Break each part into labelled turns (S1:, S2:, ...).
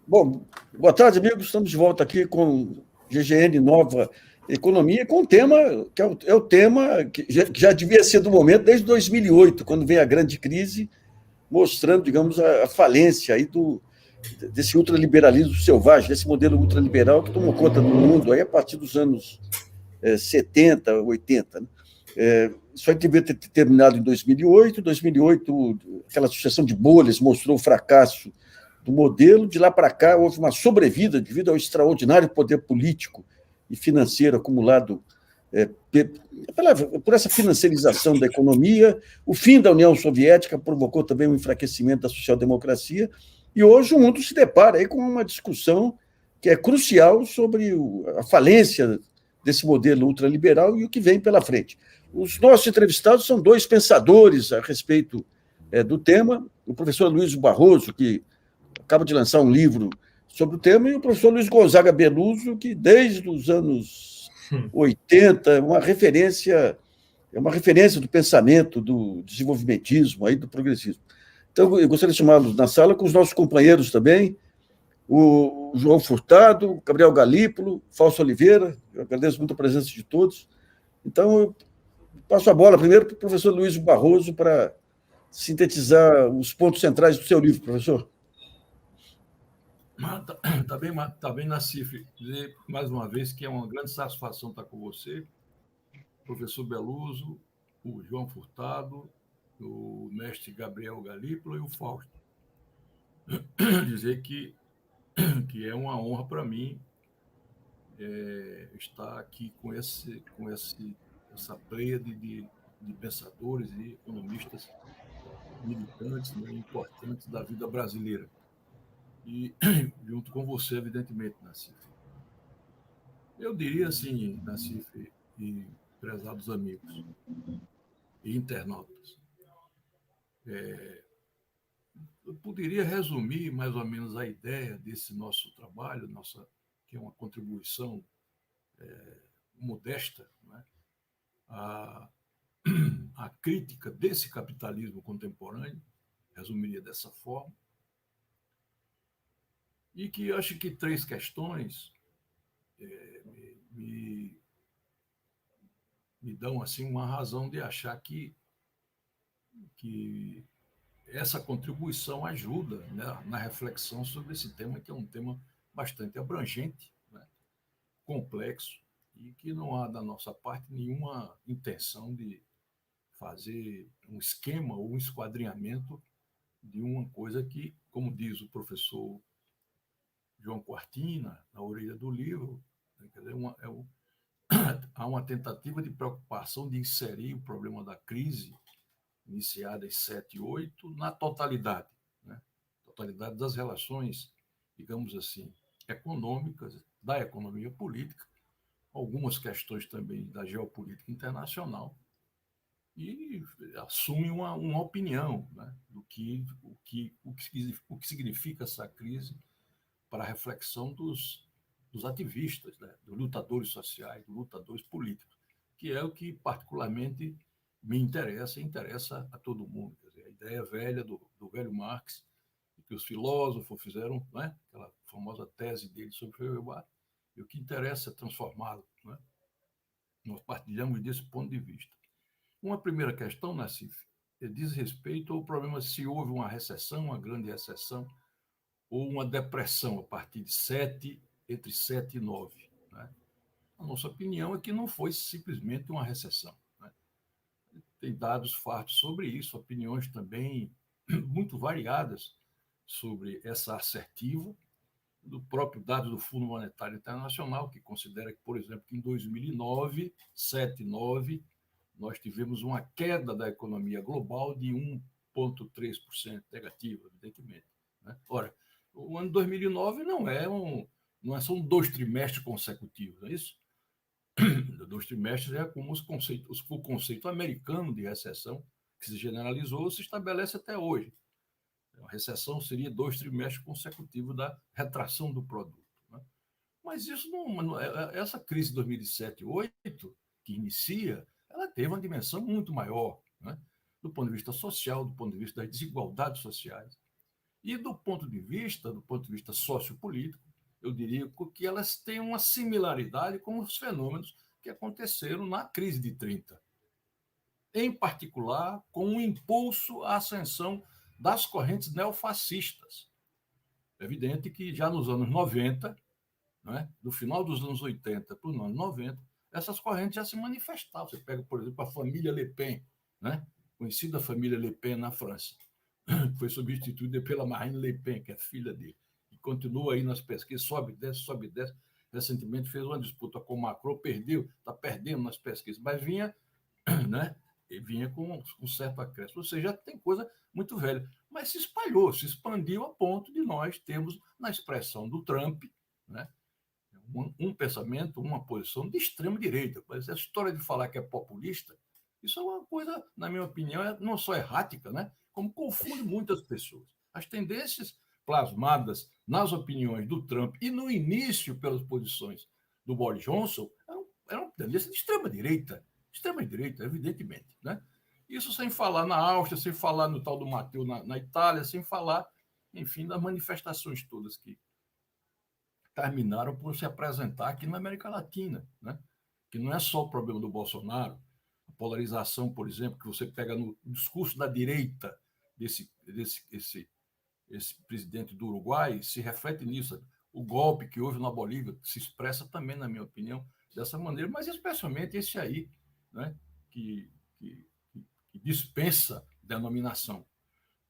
S1: Bom, boa tarde, amigos. Estamos de volta aqui com GGN Nova Economia, com um tema que é o tema que já devia ser do momento desde 2008, quando veio a grande crise, mostrando, digamos, a falência aí desse ultraliberalismo selvagem, desse modelo ultraliberal que tomou conta do mundo aí a partir dos anos 70, 80. Né? Isso aí devia ter terminado em 2008. Em 2008, aquela sucessão de bolhas mostrou o fracasso do modelo. De lá para cá, houve uma sobrevida devido ao extraordinário poder político e financeiro acumulado por essa financiarização da economia. O fim da União Soviética provocou também um enfraquecimento da social-democracia, e hoje o mundo se depara aí com uma discussão que é crucial sobre a falência desse modelo ultraliberal e o que vem pela frente. Os nossos entrevistados são dois pensadores a respeito do tema: o professor Luiz Barroso, que acaba de lançar um livro sobre o tema, e o professor Luiz Gonzaga Beluso, que desde os anos 80 é uma referência do pensamento, do desenvolvimentismo, aí, do progressismo. Então, eu gostaria de chamá-los na sala com os nossos companheiros também, o João Furtado, o Gabriel Galípolo, Fausto Oliveira. Eu agradeço muito a presença de todos. Então, eu passo a bola primeiro para o professor Luiz Barroso para sintetizar os pontos centrais do seu livro, professor.
S2: Tá bem, Nassif. Dizer mais uma vez que é uma grande satisfação estar com você, professor Beluso, o João Furtado, o mestre Gabriel Galípolo e o Fausto. Dizer que é uma honra para mim estar aqui com essa pleiade de pensadores e economistas militantes, né, importantes da vida brasileira. E junto com você, evidentemente, Nassif. Eu diria assim, Nassif e prezados amigos e internautas, eu poderia resumir mais ou menos a ideia desse nosso trabalho, que é uma contribuição modesta, né, a crítica desse capitalismo contemporâneo, resumiria dessa forma, e que acho que três questões me dão assim uma razão de achar que essa contribuição ajuda, né, na reflexão sobre esse tema, que é um tema bastante abrangente, né, complexo, e que não há da nossa parte nenhuma intenção de fazer um esquema ou um esquadrinhamento de uma coisa que, como diz o professor João Quartina, na orelha do livro, quer dizer, há uma tentativa de preocupação de inserir o problema da crise iniciada em 7 e 8 na totalidade, né? Totalidade das relações, digamos assim, econômicas, da economia política, algumas questões também da geopolítica internacional, e assume uma opinião, né, o que significa essa crise para a reflexão dos ativistas, né, dos lutadores sociais, dos lutadores políticos, que é o que particularmente me interessa e interessa a todo mundo. Quer dizer, a ideia velha do velho Marx, que os filósofos fizeram, né, aquela famosa tese dele sobre Feuerbach, e o que interessa é transformá-lo. Né? Nós partilhamos desse ponto de vista. Uma primeira questão, Nassif, diz respeito ao problema se houve uma recessão, uma grande recessão, ou uma depressão a partir de entre 7 e 9. Né? A nossa opinião é que não foi simplesmente uma recessão. Né? Tem dados fartos sobre isso, opiniões também muito variadas sobre essa assertiva, do próprio dado do Fundo Monetário Internacional, que considera que, por exemplo, que em 2009, 7 e 9, nós tivemos uma queda da economia global de 1,3% negativa, evidentemente. Né? Ora, o ano 2009 são 2 trimestres consecutivos, não é isso? 2 trimestres é como o conceito americano de recessão, que se generalizou, se estabelece até hoje. A recessão seria 2 trimestres consecutivos da retração do produto. Né? Mas isso essa crise de 2007 e 2008, que inicia, ela teve uma dimensão muito maior, né? Do ponto de vista social, do ponto de vista das desigualdades sociais. E do ponto de vista sociopolítico, eu diria que elas têm uma similaridade com os fenômenos que aconteceram na crise de 30, em particular com um impulso à ascensão das correntes neofascistas. É evidente que já nos anos 90, né, do final dos anos 80 para os anos 90, essas correntes já se manifestavam. Você pega, por exemplo, a família Le Pen, né, conhecida família Le Pen na França, que foi substituída pela Marine Le Pen, que é filha dele, e continua aí nas pesquisas, sobe, desce, desce. Recentemente fez uma disputa com o Macron, perdeu, está perdendo nas pesquisas, mas vinha, né, vinha com certo acréscimo. Ou seja, tem coisa muito velha, mas se espalhou, se expandiu a ponto de nós termos, na expressão do Trump, né, um pensamento, uma posição de extrema direita. Essa história de falar que é populista, isso é uma coisa, na minha opinião, não só errática, né, como confunde muitas pessoas. As tendências plasmadas nas opiniões do Trump e no início pelas posições do Boris Johnson eram tendências de extrema direita, evidentemente, né? Isso sem falar na Áustria, sem falar no tal do Matteo na Itália, sem falar, enfim, das manifestações todas que terminaram por se apresentar aqui na América Latina, né? Que não é só o problema do Bolsonaro, a polarização, por exemplo, que você pega no discurso da direita esse presidente do Uruguai se reflete nisso. O golpe que houve na Bolívia se expressa também, na minha opinião, dessa maneira, mas especialmente esse aí, né, que dispensa denominação.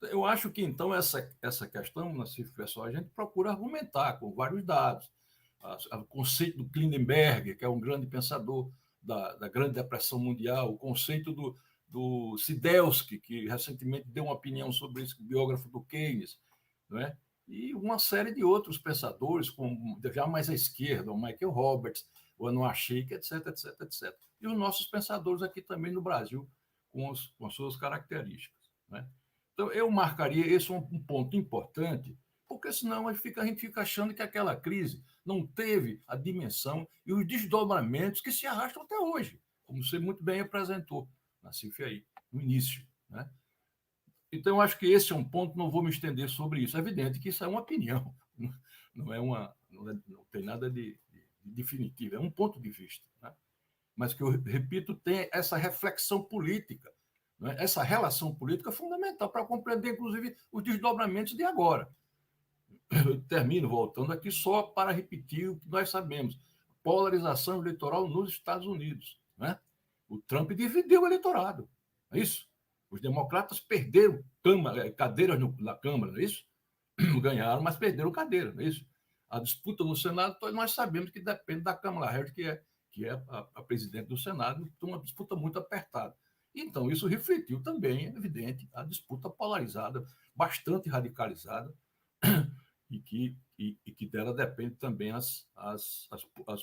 S2: Eu acho que, então, essa questão, Nassif, pessoal, a gente procura argumentar com vários dados. O conceito do Klindenberg, que é um grande pensador da Grande Depressão Mundial, o conceito do Sidelsky, que recentemente deu uma opinião sobre isso, biógrafo do Keynes, não é? E uma série de outros pensadores, como já mais à esquerda, o Michael Roberts, o Anwar Sheikh, etc, etc, etc. E os nossos pensadores aqui também no Brasil, com as suas características, né? Então, eu marcaria esse um ponto importante, porque senão a gente fica achando que aquela crise não teve a dimensão e os desdobramentos que se arrastam até hoje, como você muito bem apresentou, Nassif, aí, no início, né? Então, eu acho que esse é um ponto, não vou me estender sobre isso. É evidente que isso é uma opinião, não tem nada de definitivo, é um ponto de vista, né? Mas que eu repito, tem essa reflexão política, né? Essa relação política é fundamental para compreender, inclusive, os desdobramentos de agora. Eu termino voltando aqui só para repetir o que nós sabemos: polarização eleitoral nos Estados Unidos, né? O Trump dividiu o eleitorado, é isso? Os democratas perderam cadeiras na Câmara, não é isso? Ganharam, mas perderam cadeira, não é isso? A disputa no Senado, nós sabemos que depende da Kamala Harris, que é a presidente do Senado, então uma disputa muito apertada. Então, isso refletiu também, é evidente, a disputa polarizada, bastante radicalizada, e que dela depende também as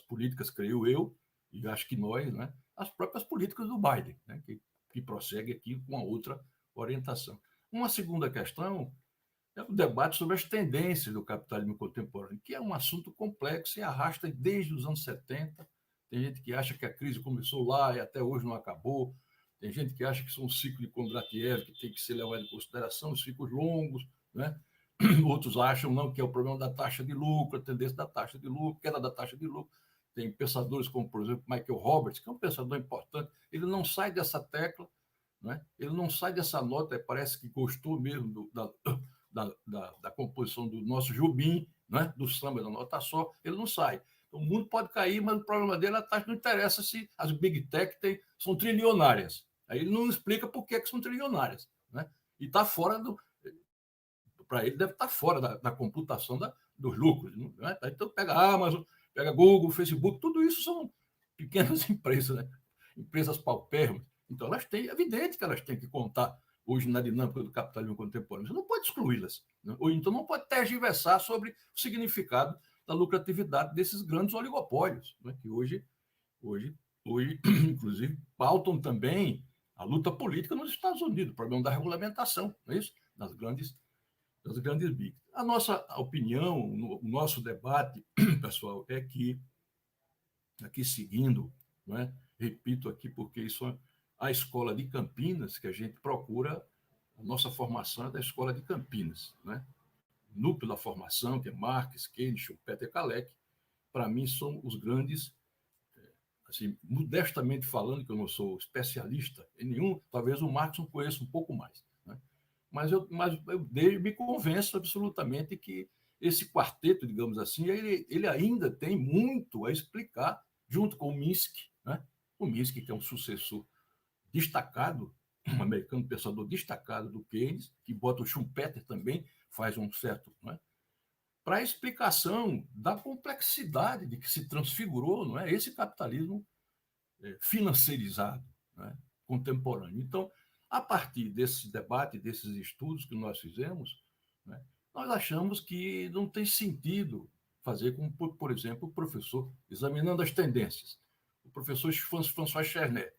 S2: políticas, creio eu, e acho que nós, né, as próprias políticas do Biden, né, que prossegue aqui com a outra orientação. Uma segunda questão é o debate sobre as tendências do capitalismo contemporâneo, que é um assunto complexo e arrasta desde os anos 70. Tem gente que acha que a crise começou lá e até hoje não acabou. Tem gente que acha que são um ciclo de Kondratiev, que tem que ser levado em consideração, os ciclos longos, né? Outros acham não, que é o problema da taxa de lucro, a tendência da taxa de lucro, queda da taxa de lucro. Tem pensadores como, por exemplo, Michael Roberts, que é um pensador importante, ele não sai dessa tecla, né? Ele não sai dessa nota, parece que gostou mesmo da composição do nosso Jobim, né? Do samba da nota só, ele não sai. Então, o mundo pode cair, mas o problema dele é a taxa, não interessa se as big tech são trilionárias. Aí ele não explica por que são trilionárias, né? E está fora do... Para ele, deve estar fora da computação dos lucros, né? Então, pega a Amazon, pega Google, Facebook, tudo isso são pequenas empresas, né? Empresas paupérrimas. Então, é evidente que elas têm que contar hoje na dinâmica do capitalismo contemporâneo. Você não pode excluí-las, né? Ou então não pode tergiversar sobre o significado da lucratividade desses grandes oligopólios, né? Que hoje, inclusive, pautam também a luta política nos Estados Unidos, o problema da regulamentação, não é isso? Das grandes bigs. A nossa opinião, o nosso debate, pessoal, é que, aqui seguindo, não é? Repito aqui, porque isso é a Escola de Campinas, que a gente procura, a nossa formação é da Escola de Campinas, né? núcleo da formação, que é Marx, Keynes, Schumpeter e Kalec, para mim são os grandes, assim, modestamente falando, que eu não sou especialista em nenhum, talvez o Marx eu conheça um pouco mais, né? Mas eu me convenço absolutamente que esse quarteto, digamos assim, ele ainda tem muito a explicar, junto com o Minsky, né? O Minsky, que é um sucessor destacado, um americano pensador destacado do Keynes, que bota o Schumpeter também, faz um certo, né, para a explicação da complexidade de que se transfigurou, não é, esse capitalismo financeirizado, né, contemporâneo. Então, a partir desse debate, desses estudos que nós fizemos, né, nós achamos que não tem sentido fazer como, por exemplo, o professor, examinando as tendências, o professor François Chernet,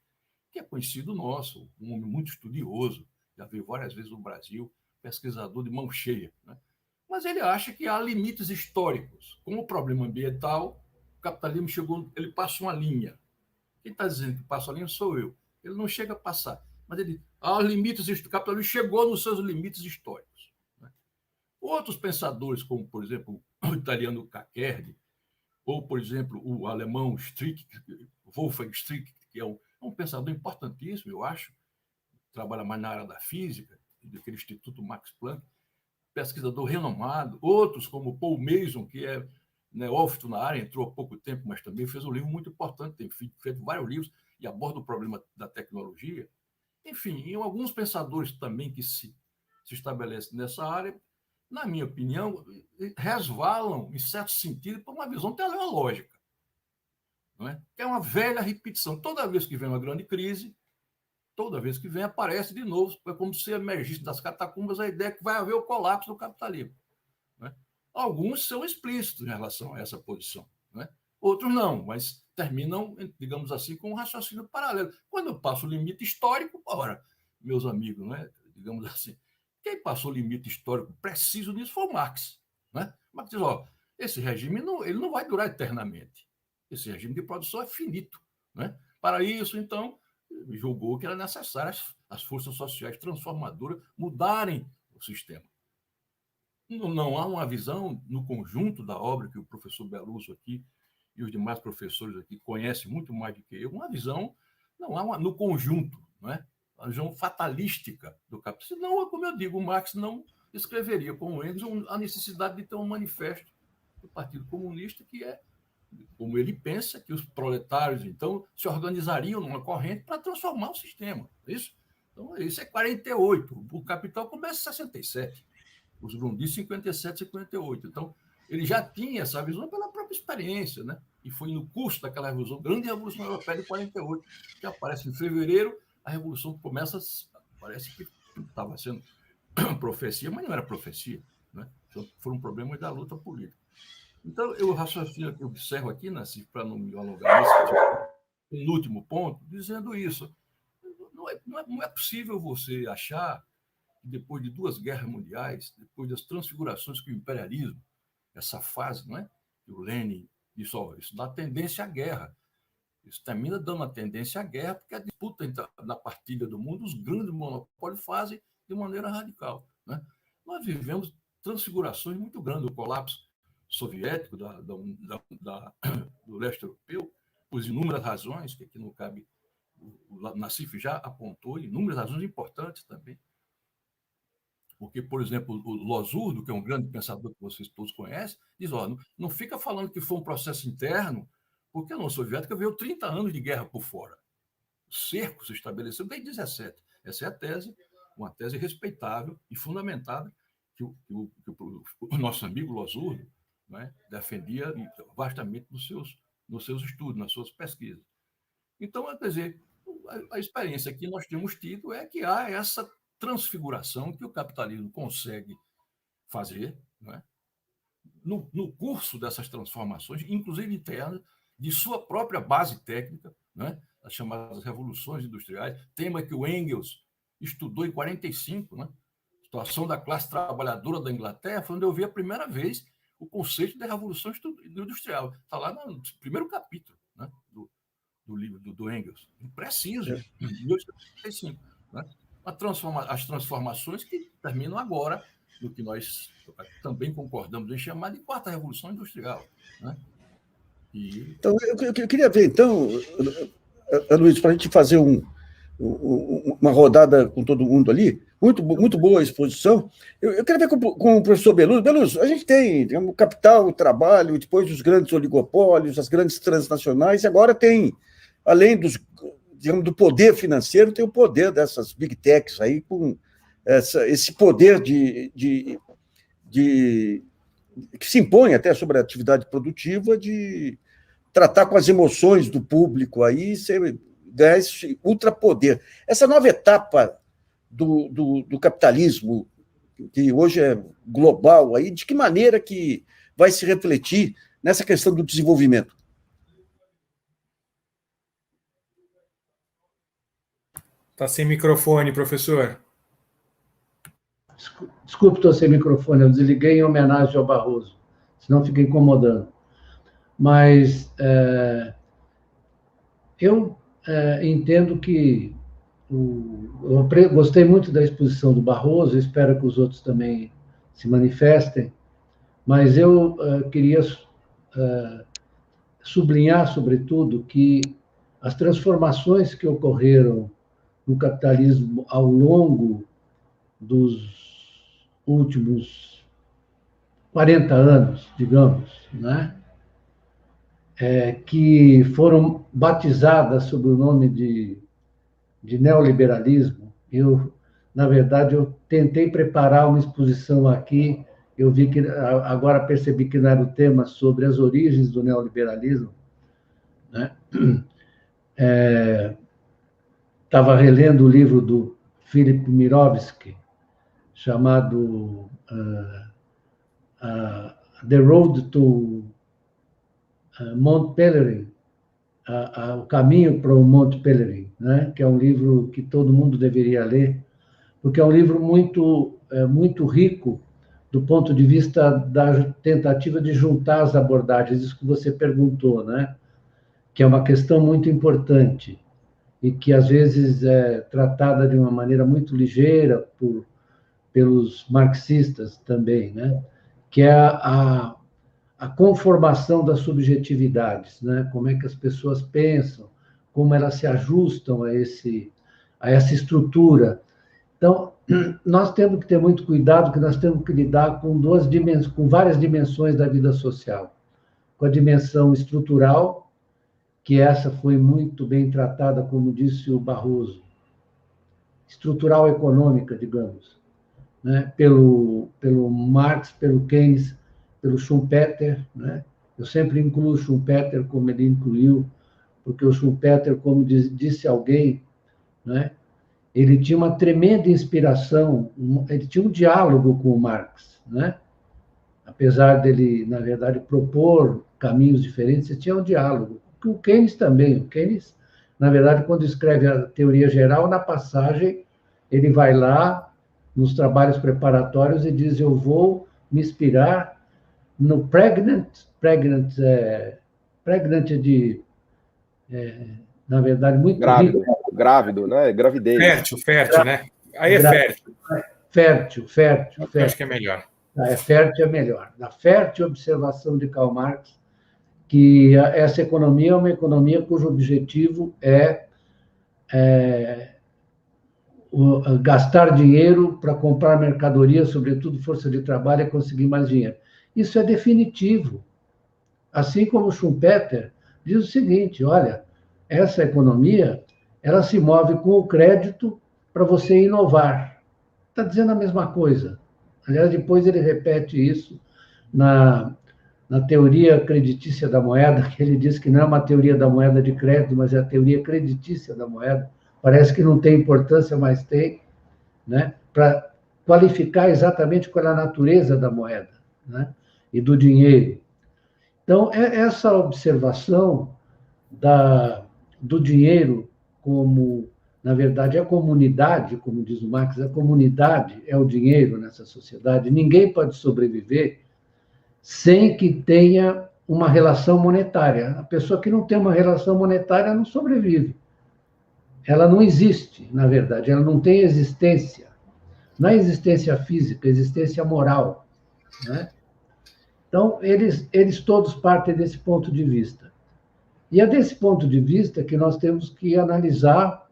S2: que é conhecido nosso, um homem muito estudioso, já veio várias vezes no Brasil, pesquisador de mão cheia, né? Mas ele acha que há limites históricos. Com o problema ambiental, o capitalismo chegou, ele passa uma linha. Quem está dizendo que passa a linha sou eu. Ele não chega a passar. Mas ele, há limites, o capitalismo chegou nos seus limites históricos, né? Outros pensadores, como, por exemplo, o italiano Caccerde, ou, por exemplo, o alemão Strick, Wolfgang Strick, que é um pensador importantíssimo, eu acho, trabalha mais na área da física, daquele Instituto Max Planck, pesquisador renomado, outros como Paul Mason, que é neófito na área, entrou há pouco tempo, mas também fez um livro muito importante, tem feito vários livros e aborda o problema da tecnologia. Enfim, e alguns pensadores também que se estabelecem nessa área, na minha opinião, resvalam, em certo sentido, para uma visão teleológica, não é? Que é uma velha repetição. Toda vez que vem uma grande crise, toda vez que vem, aparece de novo, é como se emergisse das catacumbas a ideia que vai haver o colapso do capitalismo, né? Alguns são explícitos em relação a essa posição, né? Outros não, mas terminam, digamos assim, com um raciocínio paralelo. Quando eu passo o limite histórico, ora, meus amigos, né, digamos assim, quem passou o limite histórico preciso nisso foi o Marx, né? Marx diz, ó, esse regime ele não vai durar eternamente. Esse regime de produção é finito, né? Para isso, então, julgou que era necessário as forças sociais transformadoras mudarem o sistema. Não há uma visão no conjunto da obra que o professor Beluso aqui e os demais professores aqui conhecem muito mais do que eu, uma visão, não há no conjunto, não é? Uma visão fatalística do capitalismo. Senão, como eu digo, o Marx não escreveria com o Engels a necessidade de ter um manifesto do Partido Comunista que é, como ele pensa, que os proletários, então, se organizariam numa corrente para transformar o sistema. Isso? Então, isso é 48. O Capital começa em 67. Os Grundis 57, 58. Então, ele já tinha essa visão pela própria experiência, né? E foi no curso daquela revolução, grande revolução europeia de 48, que aparece em fevereiro, a revolução começa, parece que estava sendo profecia, mas não era profecia, né? Foram problemas da luta política. Então, eu raciocínio, eu observo aqui, Nassif, para não me alongar nesse último ponto, dizendo isso. Não é possível você achar que depois de 2 guerras mundiais, depois das transfigurações que o imperialismo, essa fase, não é? Que o Lenin disse, ó, isso dá tendência à guerra. Isso termina dando a tendência à guerra, porque a disputa na partilha do mundo, os grandes monopólios fazem de maneira radical, né? Nós vivemos transfigurações muito grandes, o colapso soviético do leste europeu, por inúmeras razões, que aqui não cabe, o Nassif já apontou, inúmeras razões importantes também. Porque, por exemplo, o Losurdo, que é um grande pensador que vocês todos conhecem, diz, ó, não fica falando que foi um processo interno, porque a União Soviética veio 30 anos de guerra por fora. O cerco se estabeleceu desde 17. Essa é a tese, uma tese respeitável e fundamentada que o nosso amigo Losurdo, né, defendia vastamente nos seus estudos, nas suas pesquisas. Então, quer dizer, a experiência que nós temos tido é que há essa transfiguração que o capitalismo consegue fazer, não é? No curso dessas transformações, inclusive internas, de sua própria base técnica, né? As chamadas revoluções industriais, tema que o Engels estudou em 45, né? Situação da classe trabalhadora da Inglaterra, foi onde eu vi a primeira vez o conceito de revolução industrial. Está lá no primeiro capítulo, né? do livro do Engels. Preciso, em 1875. Né? As transformações que terminam agora do que nós também concordamos em chamar de quarta revolução industrial. Né?
S1: Então, eu queria ver, então, Luiz, para a gente fazer uma rodada com todo mundo ali, muito boa a exposição. Eu queria ver com o professor Beluso. Beluso, a gente tem o capital, o trabalho, depois os grandes oligopólios, as grandes transnacionais, e agora tem, além do poder financeiro, tem o poder dessas big techs aí, com esse poder que se impõe até sobre a atividade produtiva, de tratar com as emoções do público aí, ganhar esse ultrapoder. Essa nova etapa do capitalismo, que hoje é global, aí, de que maneira que vai se refletir nessa questão do desenvolvimento?
S3: Está sem microfone, professor.
S4: Desculpe, estou sem microfone, eu desliguei em homenagem ao Barroso, senão fica incomodando. Mas eu entendo que eu gostei muito da exposição do Barroso, espero que os outros também se manifestem, mas eu queria sublinhar, sobretudo, que as transformações que ocorreram no capitalismo ao longo dos últimos 40 anos, digamos, né? Que foram batizadas sob o nome de neoliberalismo. Na verdade, eu tentei preparar uma exposição aqui, eu vi que agora percebi que não era o tema, sobre as origens do neoliberalismo, né? Estava relendo o livro do Philip Mirovsky, chamado The Road to Mount Pelerin, o caminho para o Monte Pelerin, né? Que é um livro que todo mundo deveria ler, porque é um livro muito rico do ponto de vista da tentativa de juntar as abordagens, isso que você perguntou, né? Que é uma questão muito importante e que, às vezes, é tratada de uma maneira muito ligeira pelos marxistas também, né? Que é a conformação das subjetividades, né? Como é que as pessoas pensam, como elas se ajustam a essa estrutura. Então, nós temos que ter muito cuidado, que nós temos que lidar com várias dimensões da vida social. Com a dimensão estrutural, que essa foi muito bem tratada, como disse o Barroso, estrutural econômica, digamos, né? Pelo Marx, pelo Keynes, pelo Schumpeter, né? Eu sempre incluo o Schumpeter como ele incluiu, porque o Schumpeter, como disse alguém, né? Ele tinha uma tremenda inspiração, ele tinha um diálogo com o Marx, né? Apesar dele, na verdade, propor caminhos diferentes, ele tinha um diálogo. O Keynes também. O Keynes, na verdade, quando escreve a teoria geral, na passagem, ele vai lá nos trabalhos preparatórios e diz: eu vou me inspirar no pregnant na verdade, muito
S5: grávido,
S4: rico.
S5: Grávido, né? Gravidez.
S3: Fértil, né? Aí é fértil.
S4: Fértil.
S3: Acho que é melhor.
S4: Fértil é melhor. Da fértil observação de Karl Marx, que essa economia é uma economia cujo objetivo é gastar dinheiro para comprar mercadoria, sobretudo força de trabalho, e conseguir mais dinheiro. Isso é definitivo. Assim como Schumpeter diz o seguinte: olha, essa economia ela se move com o crédito para você inovar. Está dizendo a mesma coisa. Aliás, depois ele repete isso na teoria creditícia da moeda, que ele diz que não é uma teoria da moeda de crédito, mas é a teoria creditícia da moeda. Parece que não tem importância, mas tem, né? Para qualificar exatamente qual é a natureza da moeda, né? E do dinheiro. Então, essa observação do dinheiro como, na verdade, a comunidade, como diz o Marx, a comunidade é o dinheiro nessa sociedade. Ninguém pode sobreviver sem que tenha uma relação monetária. A pessoa que não tem uma relação monetária não sobrevive. Ela não existe, na verdade, ela não tem existência. Não é existência física, é existência moral. Né? Então, eles todos partem desse ponto de vista. E é desse ponto de vista que nós temos que analisar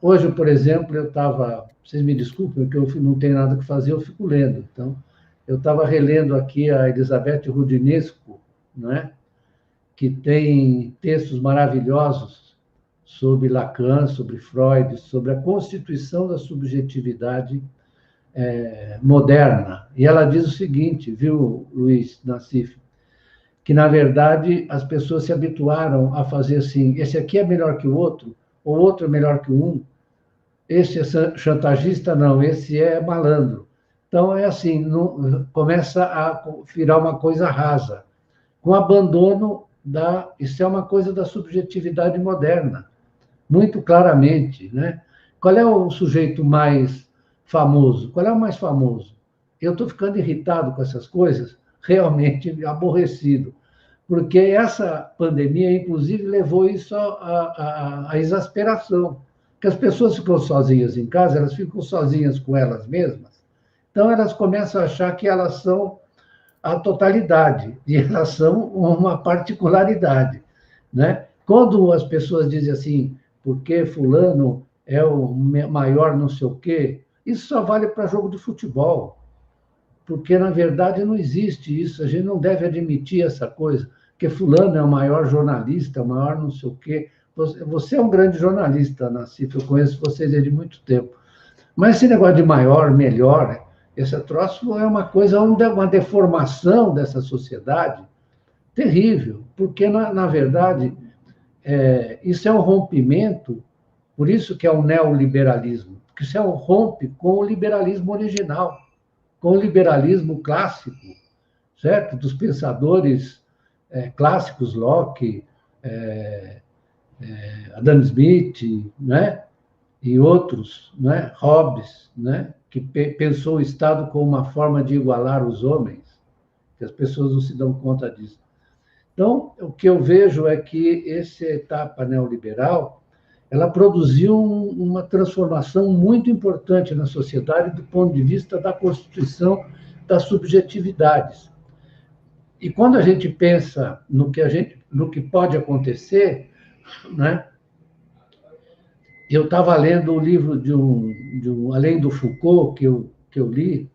S4: Hoje, por exemplo, eu estava... Vocês me desculpem, porque eu não tenho nada que fazer, eu fico lendo. Então, eu estava relendo aqui a Elizabeth Rudinesco, né? Que tem textos maravilhosos sobre Lacan, sobre Freud, sobre a constituição da subjetividade moderna. E ela diz o seguinte, viu, Luiz Nassif? Que, na verdade, as pessoas se habituaram a fazer assim, esse aqui é melhor que o outro é melhor que um, esse é chantagista, não, esse é malandro. Então, é assim, começa a virar uma coisa rasa, com abandono Isso é uma coisa da subjetividade moderna, muito claramente. Né? Qual é o sujeito mais famoso? Qual é o mais famoso? Eu estou ficando irritado com essas coisas, realmente aborrecido, porque essa pandemia, inclusive, levou isso à exasperação, porque as pessoas ficam sozinhas em casa, elas ficam sozinhas com elas mesmas, então elas começam a achar que elas são a totalidade, e elas são uma particularidade. Né? Quando as pessoas dizem assim, porque fulano é o maior não sei o quê, isso só vale para jogo de futebol, porque, na verdade, não existe isso, a gente não deve admitir essa coisa, que fulano é o maior jornalista, o maior não sei o quê. Você é um grande jornalista, Nassif, eu conheço vocês de muito tempo. Mas esse negócio de maior, melhor, esse troço é uma coisa, uma deformação dessa sociedade terrível, porque, na verdade, isso é um rompimento, por isso que é o neoliberalismo, porque isso rompe com o liberalismo original, com o liberalismo clássico, certo? Dos pensadores clássicos, Locke, Adam Smith, né? E outros, né? Hobbes, né? Que pensou o Estado como uma forma de igualar os homens, que as pessoas não se dão conta disso. Então, o que eu vejo é que essa etapa neoliberal, ela produziu uma transformação muito importante na sociedade do ponto de vista da constituição das subjetividades. E quando a gente pensa no que pode acontecer, né? Eu estava lendo o livro de um Além do Foucault, que eu li,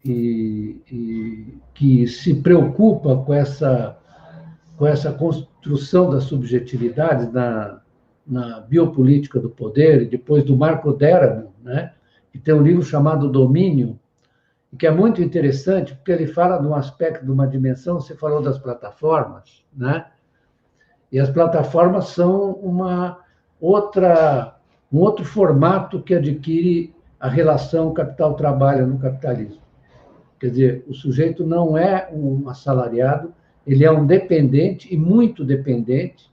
S4: e que se preocupa com essa construção das subjetividades na biopolítica do poder, e depois do Marco Deramo, né? Que tem um livro chamado Domínio, que é muito interessante, porque ele fala de um aspecto, de uma dimensão, você falou das plataformas, né? E as plataformas são um outro formato que adquire a relação capital-trabalho no capitalismo. Quer dizer, o sujeito não é um assalariado, ele é um dependente, e muito dependente,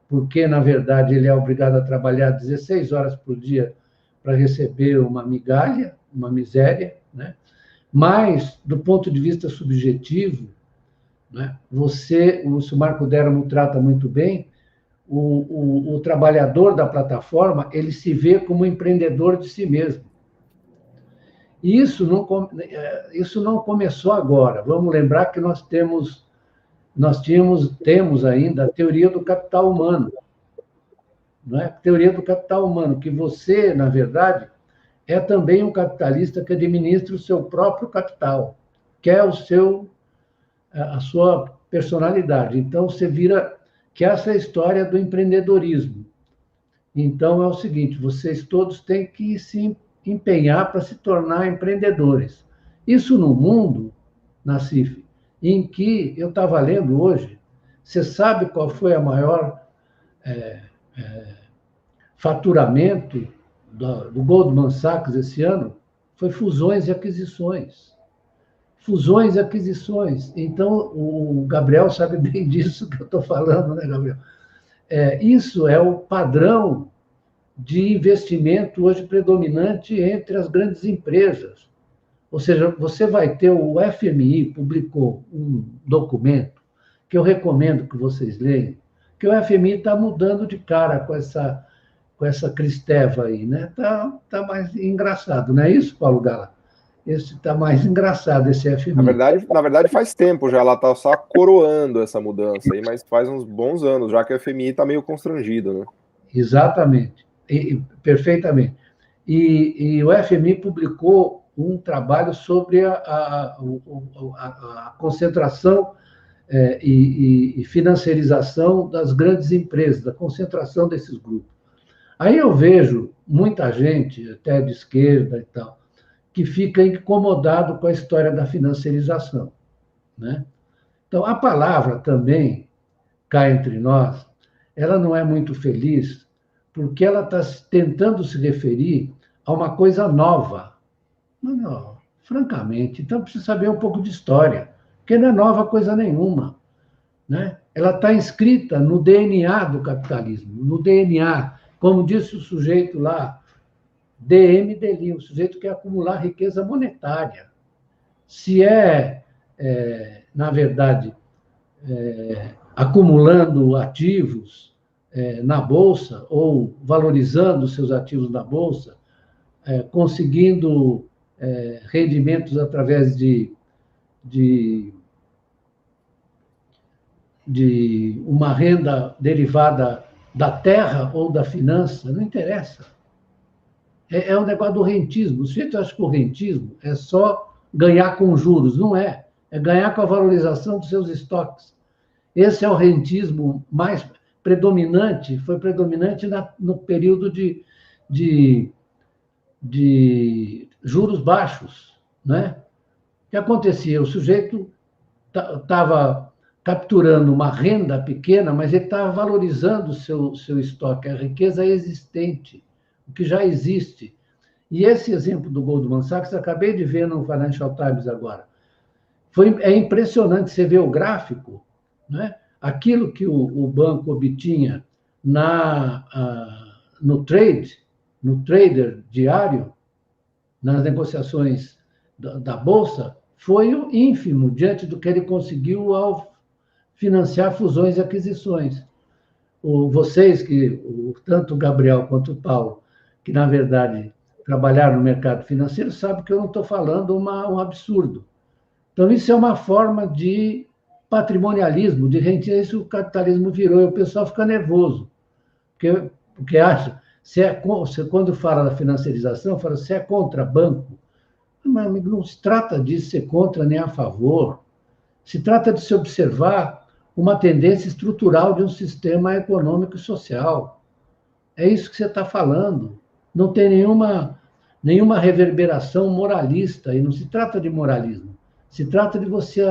S4: porque, na verdade, ele é obrigado a trabalhar 16 horas por dia para receber uma migalha, uma miséria, né? Mas, do ponto de vista subjetivo, né, o Marco Deramo trata muito bem, o trabalhador da plataforma, ele se vê como empreendedor de si mesmo. E isso não começou agora. Vamos lembrar que nós temos ainda a teoria do capital humano. Não é? A teoria do capital humano, que você, na verdade, é também um capitalista que administra o seu próprio capital, que é a sua personalidade. Então, você vira que essa é a história do empreendedorismo. Então, é o seguinte, vocês todos têm que se empenhar para se tornar empreendedores. Isso no mundo, Nassif, em que eu estava lendo hoje, você sabe qual foi a maior faturamento do Goldman Sachs esse ano? Foi fusões e aquisições. Fusões e aquisições. Então, o Gabriel sabe bem disso que eu estou falando, né, Gabriel? Isso é o padrão de investimento hoje predominante entre as grandes empresas. Ou seja, você vai ter, o FMI publicou um documento que eu recomendo que vocês leiam, que o FMI está mudando de cara com essa Cristeva aí, né? Tá mais engraçado, não é isso, Paulo Gala? Esse está mais engraçado, esse FMI.
S5: Na verdade, faz tempo já, ela está só coroando essa mudança aí, mas faz uns bons anos, já que o FMI está meio constrangido, né?
S4: Exatamente, perfeitamente. E o FMI publicou um trabalho sobre a concentração e financiarização das grandes empresas, da concentração desses grupos. Aí eu vejo muita gente, até de esquerda e tal, que fica incomodado com a história da financiarização, né? Então, a palavra também, cá entre nós, ela não é muito feliz, porque ela está tentando se referir a uma coisa nova. Não, francamente, então precisa saber um pouco de história, porque não é nova coisa nenhuma, né? Ela está inscrita no DNA do capitalismo, no DNA, como disse o sujeito lá, DM Deli, o sujeito quer acumular riqueza monetária. Se na verdade, acumulando ativos na Bolsa ou valorizando seus ativos na Bolsa, conseguindo rendimentos através de uma renda derivada da terra ou da finança, não interessa. É um negócio do rentismo. O sujeito acha que o rentismo é só ganhar com juros. Não é. É ganhar com a valorização dos seus estoques. Esse é o rentismo mais predominante, foi predominante no período de juros baixos, né? O que acontecia? O sujeito estava capturando uma renda pequena, mas ele estava valorizando o seu estoque, a riqueza existente, o que já existe. E esse exemplo do Goldman Sachs, acabei de ver no Financial Times agora. É impressionante, você vê o gráfico, né? Aquilo que o banco obtinha no trader diário, nas negociações da Bolsa, foi ínfimo diante do que ele conseguiu ao financiar fusões e aquisições. Vocês, tanto o Gabriel quanto o Paulo, que, na verdade, trabalharam no mercado financeiro, sabem que eu não estou falando um absurdo. Então, isso é uma forma de patrimonialismo, de rentista. Isso o capitalismo virou, e o pessoal fica nervoso, porque acha, quando fala da financiarização, fala se é contra banco. Mas, amigo, não se trata de ser contra nem a favor. Se trata de se observar uma tendência estrutural de um sistema econômico e social. É isso que você está falando. Não tem nenhuma reverberação moralista, e não se trata de moralismo. Se trata de você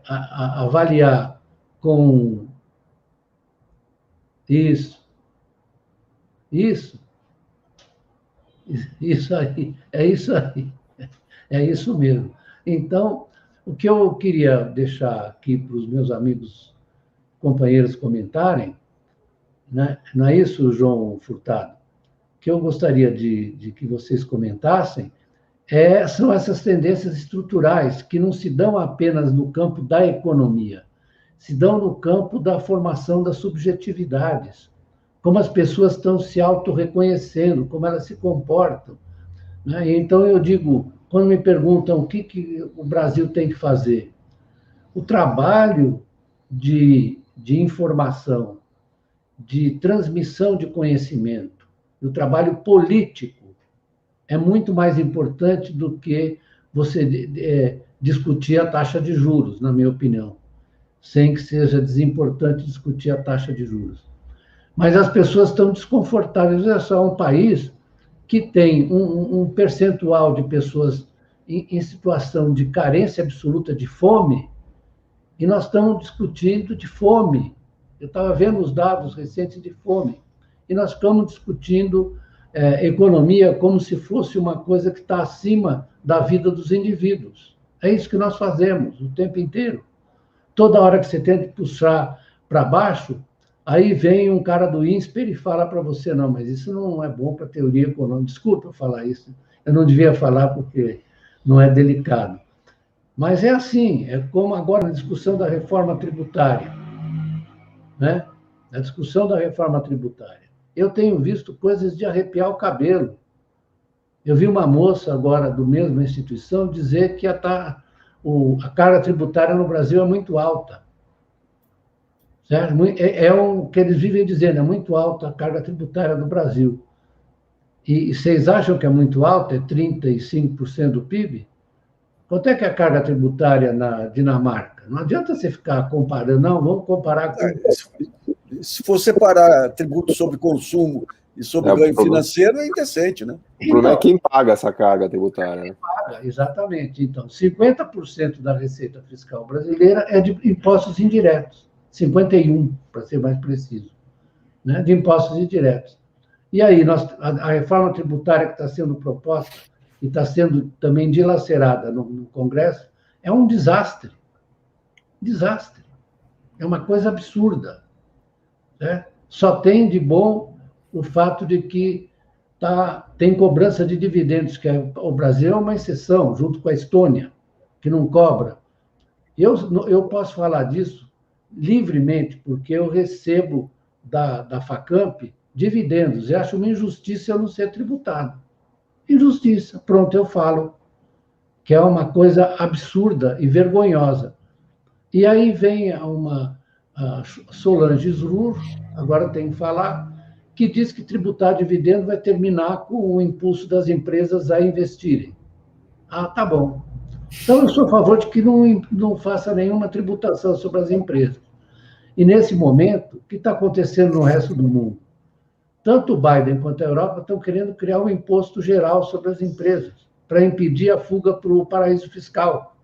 S4: avaliar com isso aí, é isso mesmo. Então, o que eu queria deixar aqui para os meus amigos, companheiros comentarem, né? Não é isso, João Furtado? O que eu gostaria de que vocês comentassem são essas tendências estruturais que não se dão apenas no campo da economia, se dão no campo da formação das subjetividades, como as pessoas estão se autorreconhecendo, como elas se comportam, né? Então, eu digo, quando me perguntam o que o Brasil tem que fazer, o trabalho de informação, de transmissão de conhecimento, o trabalho político, é muito mais importante do que você discutir a taxa de juros, na minha opinião, sem que seja desimportante discutir a taxa de juros. Mas as pessoas estão desconfortáveis. É só um país que tem um percentual de pessoas em situação de carência absoluta de fome, e nós estamos discutindo de fome. Eu estava vendo os dados recentes de fome, e nós estamos discutindo economia como se fosse uma coisa que está acima da vida dos indivíduos. É isso que nós fazemos o tempo inteiro. Toda hora que você tenta puxar para baixo, aí vem um cara do INSPER e fala para você, não, mas isso não é bom para a teoria econômica. Desculpa falar isso, eu não devia falar porque não é delicado. Mas é assim, é como agora na discussão da reforma tributária, né? Na discussão da reforma tributária. eu tenho visto coisas de arrepiar o cabelo. Eu vi uma moça agora do mesma instituição dizer que a carga tributária no Brasil é muito alta. Certo? É o que eles vivem dizendo, é muito alta a carga tributária no Brasil. E vocês acham que é muito alta? É 35% do PIB? Quanto é que é a carga tributária na Dinamarca? Não adianta você ficar comparando, não, vamos comparar com...
S1: Se for separar tributo sobre consumo e sobre ganho financeiro, é indecente, né?
S5: O problema é quem paga essa carga tributária. Né?
S4: Paga, exatamente. Então, 50% da receita fiscal brasileira é de impostos indiretos. 51%, para ser mais preciso, né? De impostos indiretos. E aí, a reforma tributária que está sendo proposta e está sendo também dilacerada no Congresso é um desastre. Desastre. É uma coisa absurda. Né? Só tem de bom o fato de que tem cobrança de dividendos, que o Brasil é uma exceção, junto com a Estônia, que não cobra. Eu posso falar disso livremente, porque eu recebo da Facamp dividendos, e acho uma injustiça eu não ser tributado. Injustiça, pronto, eu falo, que é uma coisa absurda e vergonhosa. E aí vem a Solange Srur, agora tem que falar, que diz que tributar dividendo vai terminar com o impulso das empresas a investirem. Ah, tá bom. Então, eu sou a favor de que não faça nenhuma tributação sobre as empresas. E, nesse momento, o que está acontecendo no resto do mundo? Tanto o Biden quanto a Europa estão querendo criar um imposto geral sobre as empresas, para impedir a fuga para o paraíso fiscal.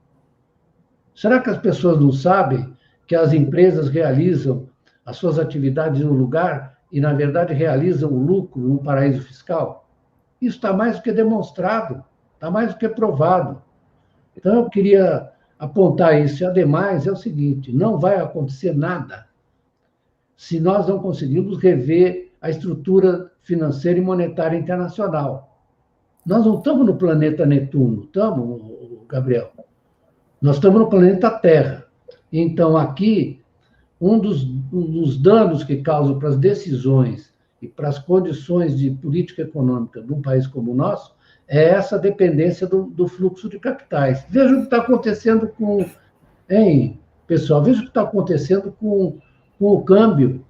S4: Será que as pessoas não sabem que as empresas realizam as suas atividades no lugar e, na verdade, realizam o lucro no paraíso fiscal? Isso está mais do que demonstrado, está mais do que provado. Então, eu queria apontar isso. E, ademais, é o seguinte, não vai acontecer nada se nós não conseguirmos rever a estrutura financeira e monetária internacional. Nós não estamos no planeta Netuno, estamos, Gabriel? Nós estamos no planeta Terra. Então, aqui, um dos danos que causam para as decisões e para as condições de política econômica de um país como o nosso é essa dependência do fluxo de capitais. Veja o que está acontecendo com... Hein, pessoal? Veja o que está acontecendo com o câmbio.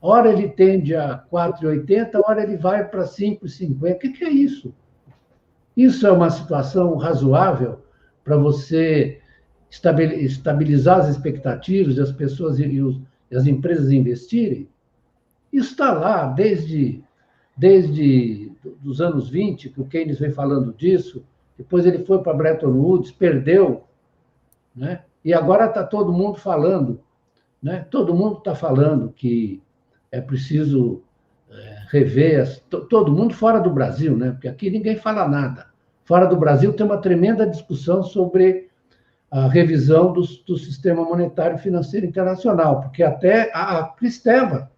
S4: Ora ele tende a 4,80, ora ele vai para 5,50. O que é isso? Isso é uma situação razoável para você estabilizar as expectativas das pessoas e as empresas investirem? Isso está lá desde os anos 20, que o Keynes vem falando disso, depois ele foi para Bretton Woods, perdeu, né? E agora está todo mundo falando, né? Todo mundo está falando que é preciso rever, todo mundo fora do Brasil, né? Porque aqui ninguém fala nada. Fora do Brasil tem uma tremenda discussão sobre a revisão do sistema monetário e financeiro internacional, porque até a Cristeva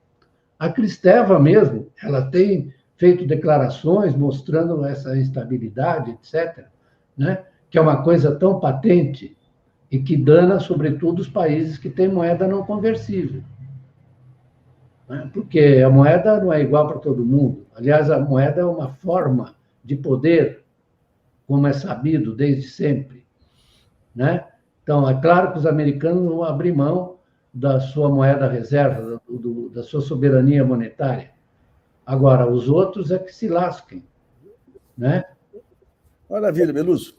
S4: mesmo, ela tem feito declarações mostrando essa instabilidade, etc., né? Que é uma coisa tão patente e que dana, sobretudo, os países que têm moeda não conversível. Né? Porque a moeda não é igual para todo mundo. Aliás, a moeda é uma forma de poder, como é sabido desde sempre. Né? Então, é claro que os americanos vão abrir mão da sua moeda reserva, da sua soberania monetária. Agora, os outros é que se lasquem. Né?
S1: Maravilha, Beluso.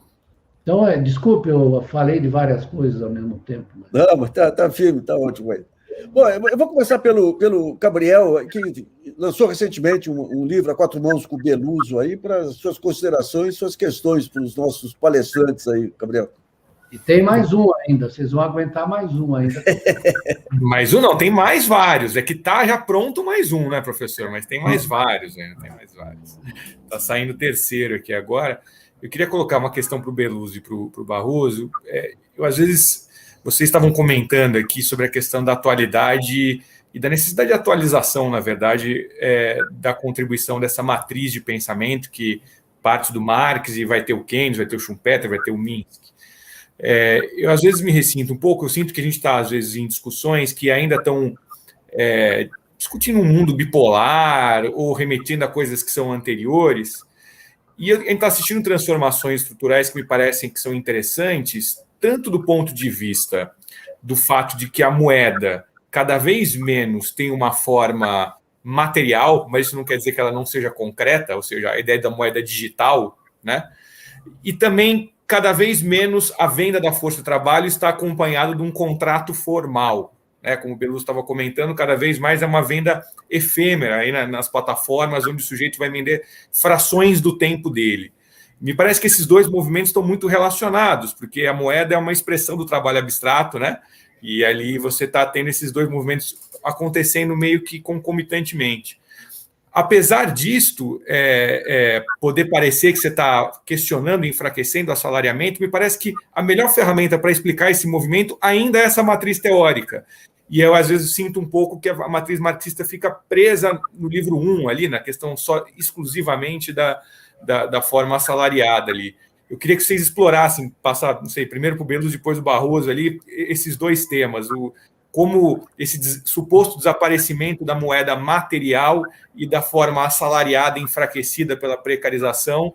S4: Então, desculpe, eu falei de várias coisas ao mesmo tempo. Mas...
S1: Não, mas está firme, está ótimo aí. Bom, eu vou começar pelo Gabriel, que lançou recentemente um livro a quatro mãos com o Beluso aí, para suas considerações, suas questões para os nossos palestrantes aí, Gabriel.
S4: E tem mais um ainda, vocês vão aguentar mais um ainda.
S3: Mais um não, tem mais vários. É que está já pronto mais um, né, professor? Mas tem mais vários ainda, tem mais vários. Está saindo o terceiro aqui agora. Eu queria colocar uma questão para o Beluso e para o Barroso. Às vezes, vocês estavam comentando aqui sobre a questão da atualidade e da necessidade de atualização, na verdade, da contribuição dessa matriz de pensamento que parte do Marx e vai ter o Keynes, vai ter o Schumpeter, vai ter o Minsky. Eu, às vezes, me ressinto um pouco, eu sinto que a gente está, às vezes, em discussões que ainda estão discutindo um mundo bipolar ou remetendo a coisas que são anteriores. E a gente está assistindo transformações estruturais que me parecem que são interessantes, tanto do ponto de vista do fato de que a moeda cada vez menos tem uma forma material, mas isso não quer dizer que ela não seja concreta, ou seja, a ideia da moeda digital, né? E também, cada vez menos, a venda da força de trabalho está acompanhada de um contrato formal, né? Como o Beluso estava comentando, cada vez mais é uma venda efêmera aí nas plataformas, onde o sujeito vai vender frações do tempo dele. Me parece que esses dois movimentos estão muito relacionados, porque a moeda é uma expressão do trabalho abstrato, né? E ali você está tendo esses dois movimentos acontecendo meio que concomitantemente. Apesar disto, poder parecer que você está questionando e enfraquecendo o assalariamento, me parece que a melhor ferramenta para explicar esse movimento ainda é essa matriz teórica. E eu, às vezes, sinto um pouco que a matriz marxista fica presa no livro 1, ali, na questão só exclusivamente da forma assalariada ali. Eu queria que vocês explorassem, passar, não sei, primeiro para o Beluso, depois o Barroso ali, esses dois temas, como esse suposto desaparecimento da moeda material e da forma assalariada enfraquecida pela precarização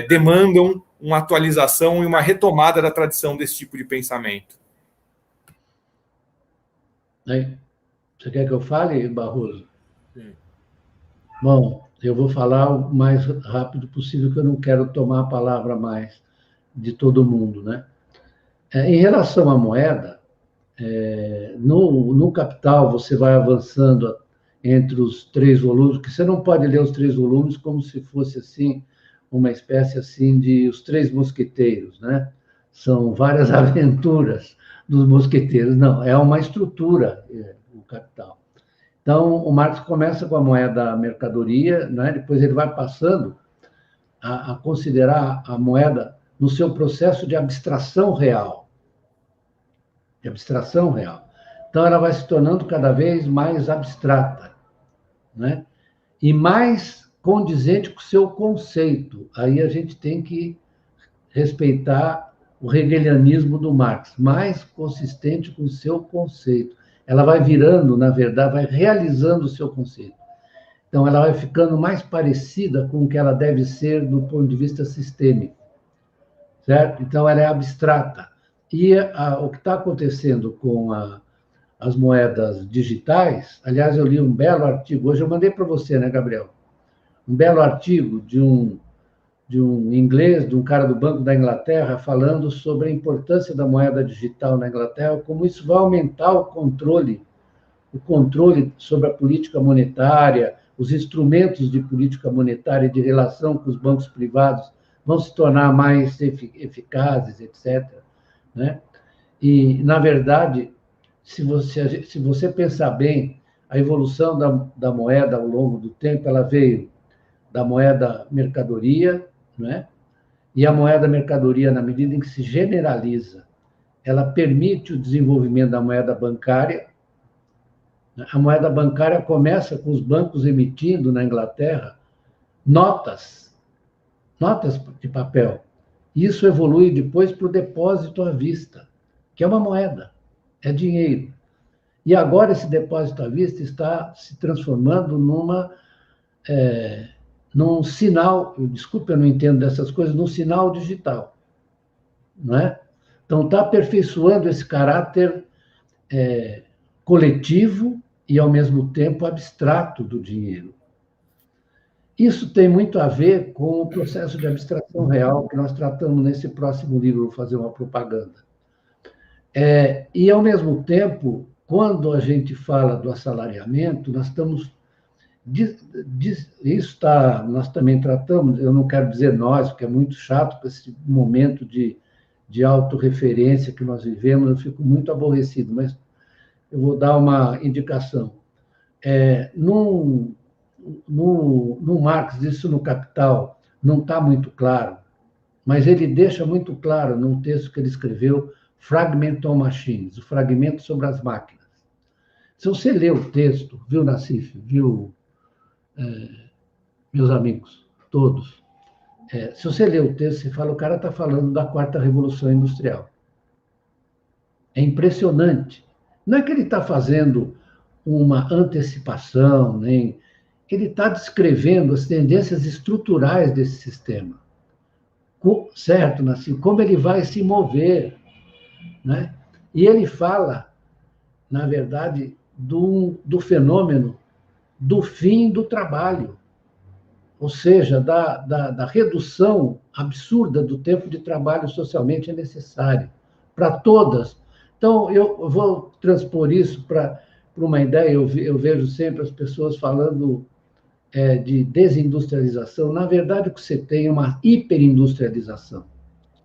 S3: demandam uma atualização e uma retomada da tradição desse tipo de pensamento.
S4: Você quer que eu fale, Barroso?
S2: Sim.
S4: Bom, eu vou falar o mais rápido possível, que eu não quero tomar a palavra mais de todo mundo, né? Em relação à moeda, no Capital você vai avançando entre os 3 volumes, que você não pode ler os 3 volumes como se fosse assim uma espécie assim de os 3 mosqueteiros, né? São várias aventuras dos mosqueteiros. Não, é uma estrutura o Capital. Então, o Marx começa com a moeda mercadoria, né? Depois ele vai passando a considerar a moeda no seu processo de abstração real. De abstração real. Então, ela vai se tornando cada vez mais abstrata, né? E mais condizente com o seu conceito. Aí a gente tem que respeitar o hegelianismo do Marx, mais consistente com o seu conceito. Ela vai virando, na verdade, vai realizando o seu conceito. Então, ela vai ficando mais parecida com o que ela deve ser do ponto de vista sistêmico, certo? Então, ela é abstrata. E o que está acontecendo com as moedas digitais, aliás, eu li um belo artigo, hoje eu mandei para você, né, Gabriel? Um belo artigo de um inglês, de um cara do Banco da Inglaterra, falando sobre a importância da moeda digital na Inglaterra, como isso vai aumentar o controle sobre a política monetária, os instrumentos de política monetária e de relação com os bancos privados vão se tornar mais eficazes, etc., né? E, na verdade, se você pensar bem, a evolução da moeda ao longo do tempo, ela veio da moeda mercadoria, né? E a moeda mercadoria, na medida em que se generaliza, ela permite o desenvolvimento da moeda bancária. A moeda bancária começa com os bancos emitindo, na Inglaterra, notas de papel. Isso evolui depois para o depósito à vista, que é uma moeda, é dinheiro. E agora esse depósito à vista está se transformando num sinal, desculpe, eu não entendo dessas coisas, num sinal digital, não é? Então, está aperfeiçoando esse caráter coletivo e, ao mesmo tempo, abstrato do dinheiro. Isso tem muito a ver com o processo de abstração real que nós tratamos nesse próximo livro, vou fazer uma propaganda. E, ao mesmo tempo, quando a gente fala do assalariamento, nós estamos... nós também tratamos, eu não quero dizer nós, porque é muito chato com esse momento de autorreferência que nós vivemos, eu fico muito aborrecido, mas eu vou dar uma indicação. No Marx, isso no Capital, não está muito claro, mas ele deixa muito claro num texto que ele escreveu, Fragment on Machines, o fragmento sobre as máquinas. Se você lê o texto, viu, Nassif, viu, meus amigos, todos, se você lê o texto, você fala, o cara está falando da 4ª Revolução Industrial. É impressionante. Não é que ele está fazendo uma antecipação, nem... Ele está descrevendo as tendências estruturais desse sistema, certo, Nassim? Como ele vai se mover, né? E ele fala, na verdade, do fenômeno do fim do trabalho, ou seja, da redução absurda do tempo de trabalho socialmente necessário para todas. Então, eu vou transpor isso para uma ideia, eu vejo sempre as pessoas falando de desindustrialização. Na verdade, o que você tem é uma hiperindustrialização.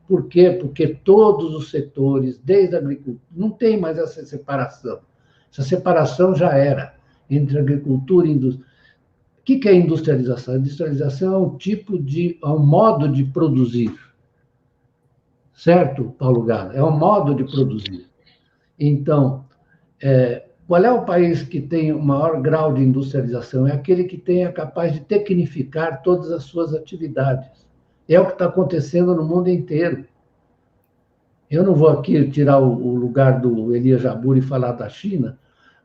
S4: Por quê? Porque todos os setores, desde a agricultura, não tem mais essa separação. Essa separação já era entre agricultura e indústria. O que é industrialização? A industrialização é um modo de produzir. Certo, Paulo Gala? É um modo de produzir. Então, qual é o país que tem o maior grau de industrialização? É aquele que é capaz de tecnificar todas as suas atividades. É o que está acontecendo no mundo inteiro. Eu não vou aqui tirar o lugar do Elias Jabbour e falar da China,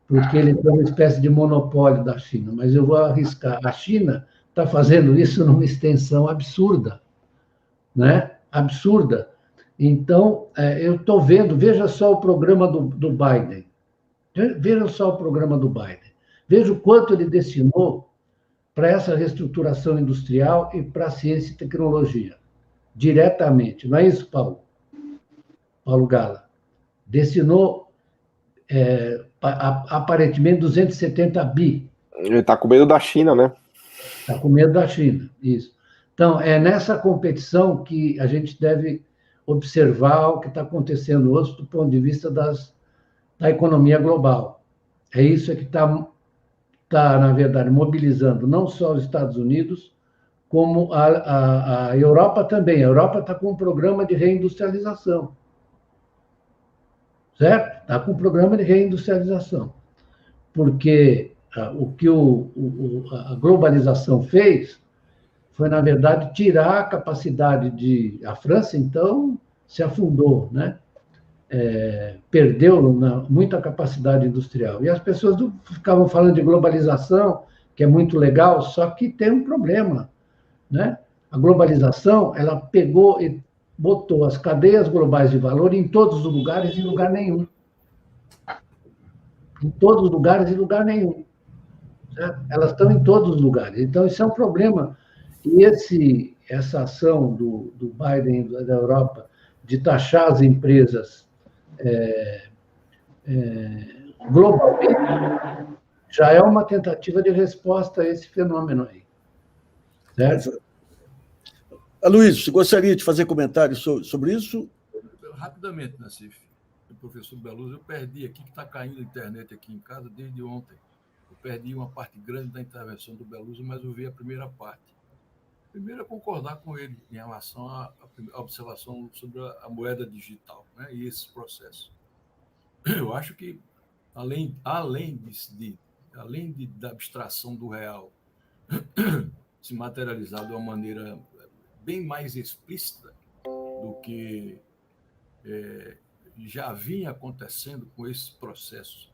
S4: porque ele tem uma espécie de monopólio da China, mas eu vou arriscar. A China está fazendo isso numa extensão absurda, né? Absurda. Então, eu estou vendo, veja só o programa do Biden. Veja só o programa do Biden. Veja o quanto ele destinou para essa reestruturação industrial e para a ciência e tecnologia, diretamente. Não é isso, Paulo? Paulo Gala. Destinou, aparentemente, 270 bi.
S5: Ele está com medo da China, né?
S4: Está com medo da China, isso. Então, é nessa competição que a gente deve observar o que está acontecendo hoje do ponto de vista da economia global. É isso que está, na verdade, mobilizando não só os Estados Unidos, como a Europa também. A Europa está com um programa de reindustrialização. Certo? Está com um programa de reindustrialização. Porque o que a globalização fez foi, na verdade, tirar a capacidade a França, então, se afundou, né? Perdeu muita capacidade industrial. E as pessoas ficavam falando de globalização, que é muito legal, só que tem um problema, né? A globalização, ela pegou e botou as cadeias globais de valor em todos os lugares e em lugar nenhum. Em todos os lugares e lugar nenhum. Certo? Elas estão em todos os lugares. Então, isso é um problema. E essa ação do Biden da Europa de taxar as empresas globalmente já é uma tentativa de resposta a esse fenômeno aí. Certo?
S1: Aloysio, você gostaria de fazer comentários sobre isso?
S2: Rapidamente, Nassif, o professor Beluso, eu perdi aqui, que está caindo a internet aqui em casa desde ontem. Eu perdi uma parte grande da intervenção do Beluso, mas eu vi a primeira parte. Primeiro é concordar com ele em relação à observação sobre a moeda digital, né, e esse processo. Eu acho que, além da abstração do real se materializar de uma maneira bem mais explícita do que já vinha acontecendo com esses processos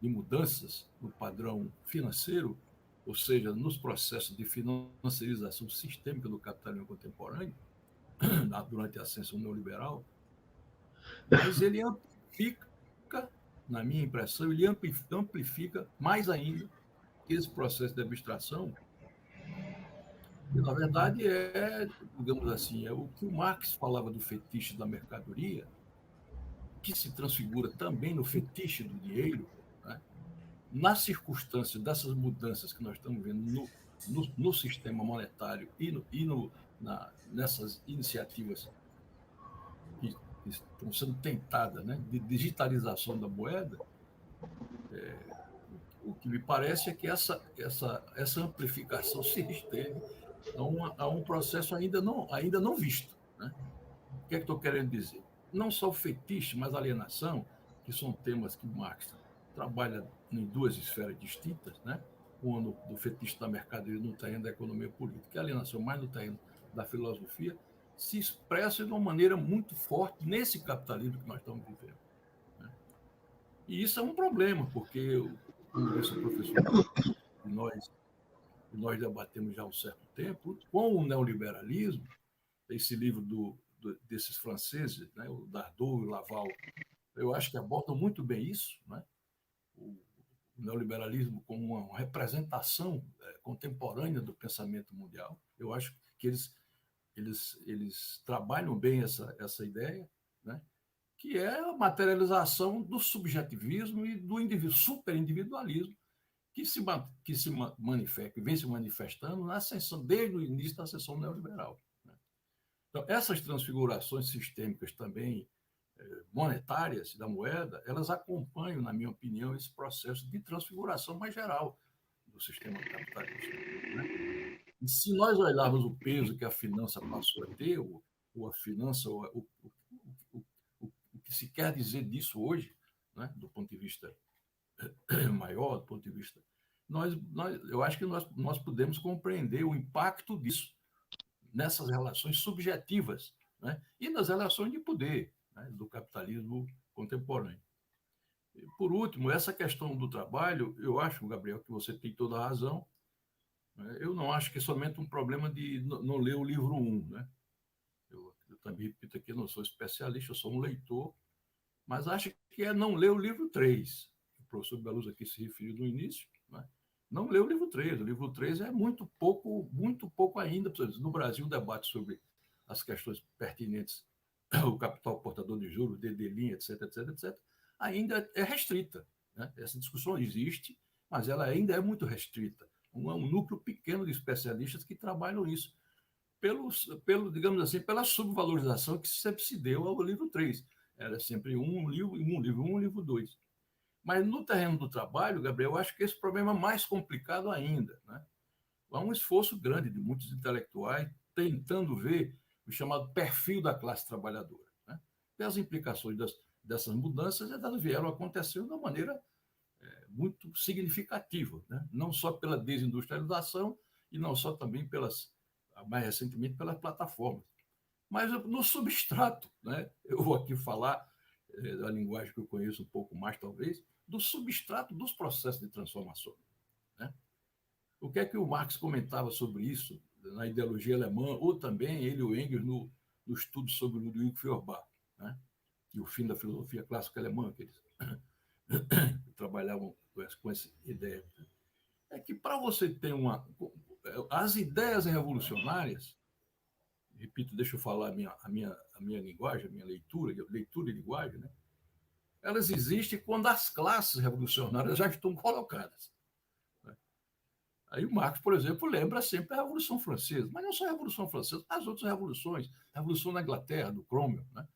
S2: de mudanças no padrão financeiro, ou seja, nos processos de financiarização sistêmica do capitalismo contemporâneo, durante a ascensão neoliberal, mas ele amplifica, na minha impressão, ele amplifica mais ainda esse processo de abstração, que, na verdade, digamos assim, o que o Marx falava do fetiche da mercadoria, que se transfigura também no fetiche do dinheiro, né? Na circunstância dessas mudanças que nós estamos vendo no sistema monetário nessas iniciativas que estão sendo tentadas, né, de digitalização da moeda, o que me parece é que essa amplificação se estende a um processo ainda não visto, né? O que é que estou querendo dizer? Não só o fetiche, mas a alienação, que são temas que Marx trabalha em duas esferas distintas, né? Uma do fetiche da mercadoria no terreno da economia política, e a alienação mais no terreno da filosofia, se expressa de uma maneira muito forte nesse capitalismo que nós estamos vivendo, né? E isso é um problema, porque como disse o professor, nós debatemos já há um certo tempo, com o neoliberalismo, esse livro desses franceses, né, o Dardot e o Laval, eu acho que abordam muito bem isso, né? O neoliberalismo como uma representação contemporânea do pensamento mundial. Eu acho que eles trabalham bem essa ideia, né? Que é a materialização do subjetivismo e do superindividualismo que vem se manifestando na ascensão, desde o início da ascensão neoliberal. Né? Então, essas transfigurações sistêmicas também monetárias da moeda, elas acompanham, na minha opinião, esse processo de transfiguração mais geral do sistema capitalista. Né? E se nós olharmos o peso que a finança passou a ter, o que se quer dizer disso hoje, né, do ponto de vista maior, do ponto de vista... eu acho que nós podemos compreender o impacto disso nessas relações subjetivas, né, e nas relações de poder, né, do capitalismo contemporâneo. E, por último, essa questão do trabalho, eu acho, Gabriel, que você tem toda a razão. Né, eu não acho que é somente um problema de não ler o livro 1. Né? Eu também repito aqui, não sou especialista, eu sou um leitor, mas acho que é não ler o livro 3. O professor Beluso aqui se referiu no início. Né? Não ler o livro 3. O livro 3 é muito pouco ainda. No Brasil, o debate sobre as questões pertinentes o capital portador de juros, DDLIN, etc., ainda é restrita. Né? Essa discussão existe, mas ela ainda é muito restrita. Um núcleo pequeno de especialistas que trabalham isso, digamos assim, pela subvalorização que sempre se deu ao livro 3. Era sempre um livro 2. Mas no terreno do trabalho, Gabriel, eu acho que esse problema é mais complicado ainda. Né? Há um esforço grande de muitos intelectuais tentando ver o chamado perfil da classe trabalhadora. Né? E as implicações dessas mudanças elas vieram acontecendo de uma maneira muito significativa, né? Não só pela desindustrialização e não só também mais recentemente, pelas plataformas. Mas no substrato, né? Eu vou aqui falar da linguagem que eu conheço um pouco mais, talvez, do substrato dos processos de transformação. Né? O que é que o Marx comentava sobre isso na ideologia alemã, ou também ele e o Engels no estudo sobre Ludwig Feuerbach, né? E o fim da filosofia clássica alemã, que eles trabalhavam com essa ideia. É que para você ter as ideias revolucionárias, repito, deixa eu falar a minha linguagem, a minha leitura e linguagem, né? Elas existem quando as classes revolucionárias já estão colocadas. Aí o Marx, por exemplo, lembra sempre a Revolução Francesa, mas não só a Revolução Francesa, as outras revoluções, a Revolução na Inglaterra, do Cromwell. Né?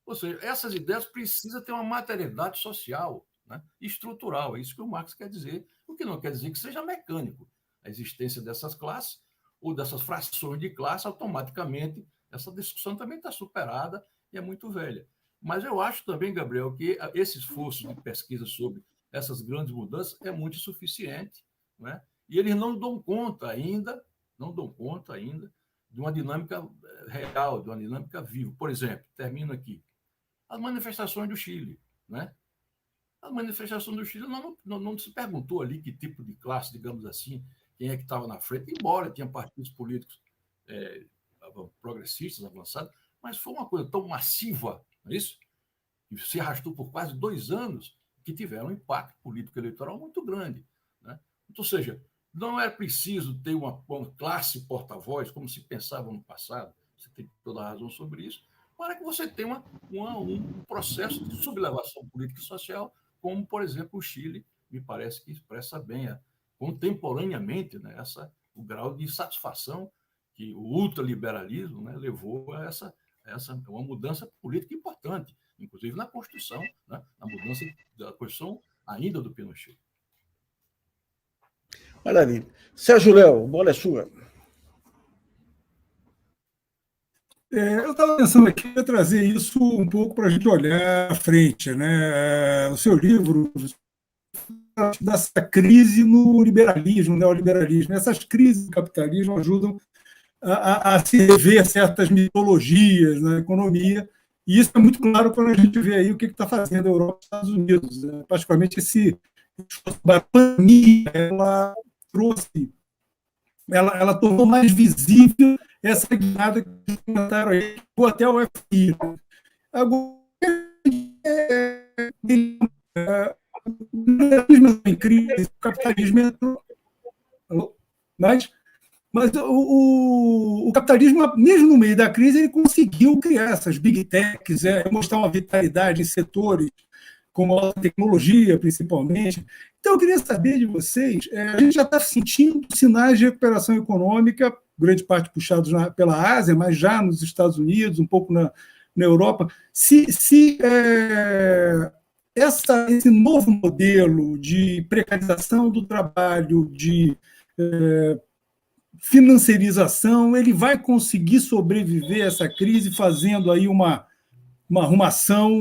S2: Ou seja, essas ideias precisam ter uma materialidade social, né, estrutural. É isso que o Marx quer dizer, o que não quer dizer que seja mecânico. A existência dessas classes ou dessas frações de classe, automaticamente, essa discussão também está superada e é muito velha. Mas eu acho também, Gabriel, que esse esforço de pesquisa sobre essas grandes mudanças é muito insuficiente, né? E eles não dão conta ainda de uma dinâmica real, de uma dinâmica viva. Por exemplo, termino aqui, as manifestações do Chile. Né? A manifestação do Chile não se perguntou ali que tipo de classe, digamos assim, quem é que estava na frente, embora tinha partidos políticos progressistas, avançados, mas foi uma coisa tão massiva, não é isso? Que se arrastou por quase 2 anos, que tiveram um impacto político-eleitoral muito grande. Né? Então, ou seja, não é preciso ter uma classe porta-voz, como se pensava no passado, você tem toda a razão sobre isso, para que você tenha um processo de sublevação política e social, como, por exemplo, o Chile, me parece que expressa bem, contemporaneamente, né, o grau de satisfação que o ultraliberalismo, né, levou a uma mudança política importante, inclusive na Constituição, né, na mudança da Constituição ainda do Pinochet.
S1: Maravilha. Sérgio Léo, bola é sua.
S6: Eu estava pensando aqui em trazer isso um pouco para a gente olhar à frente. Né? O seu livro dessa crise no liberalismo, neoliberalismo. Essas crises do capitalismo ajudam a se rever certas mitologias na economia, e isso é muito claro quando a gente vê aí o que está fazendo a Europa e os Estados Unidos, né? Particularmente esse a pandemia, ela trouxe, ela tornou mais visível essa guinada que comentaram aí, ou até o FI. Agora, em crise, o capitalismo entrou. Mas o capitalismo, mesmo no meio da crise, ele conseguiu criar essas big techs, mostrar uma vitalidade em setores como a tecnologia, principalmente. Então, eu queria saber de vocês, a gente já está sentindo sinais de recuperação econômica, grande parte puxados pela Ásia, mas já nos Estados Unidos, um pouco na Europa. Se esse novo modelo de precarização do trabalho, de financiarização, ele vai conseguir sobreviver a essa crise fazendo aí uma arrumação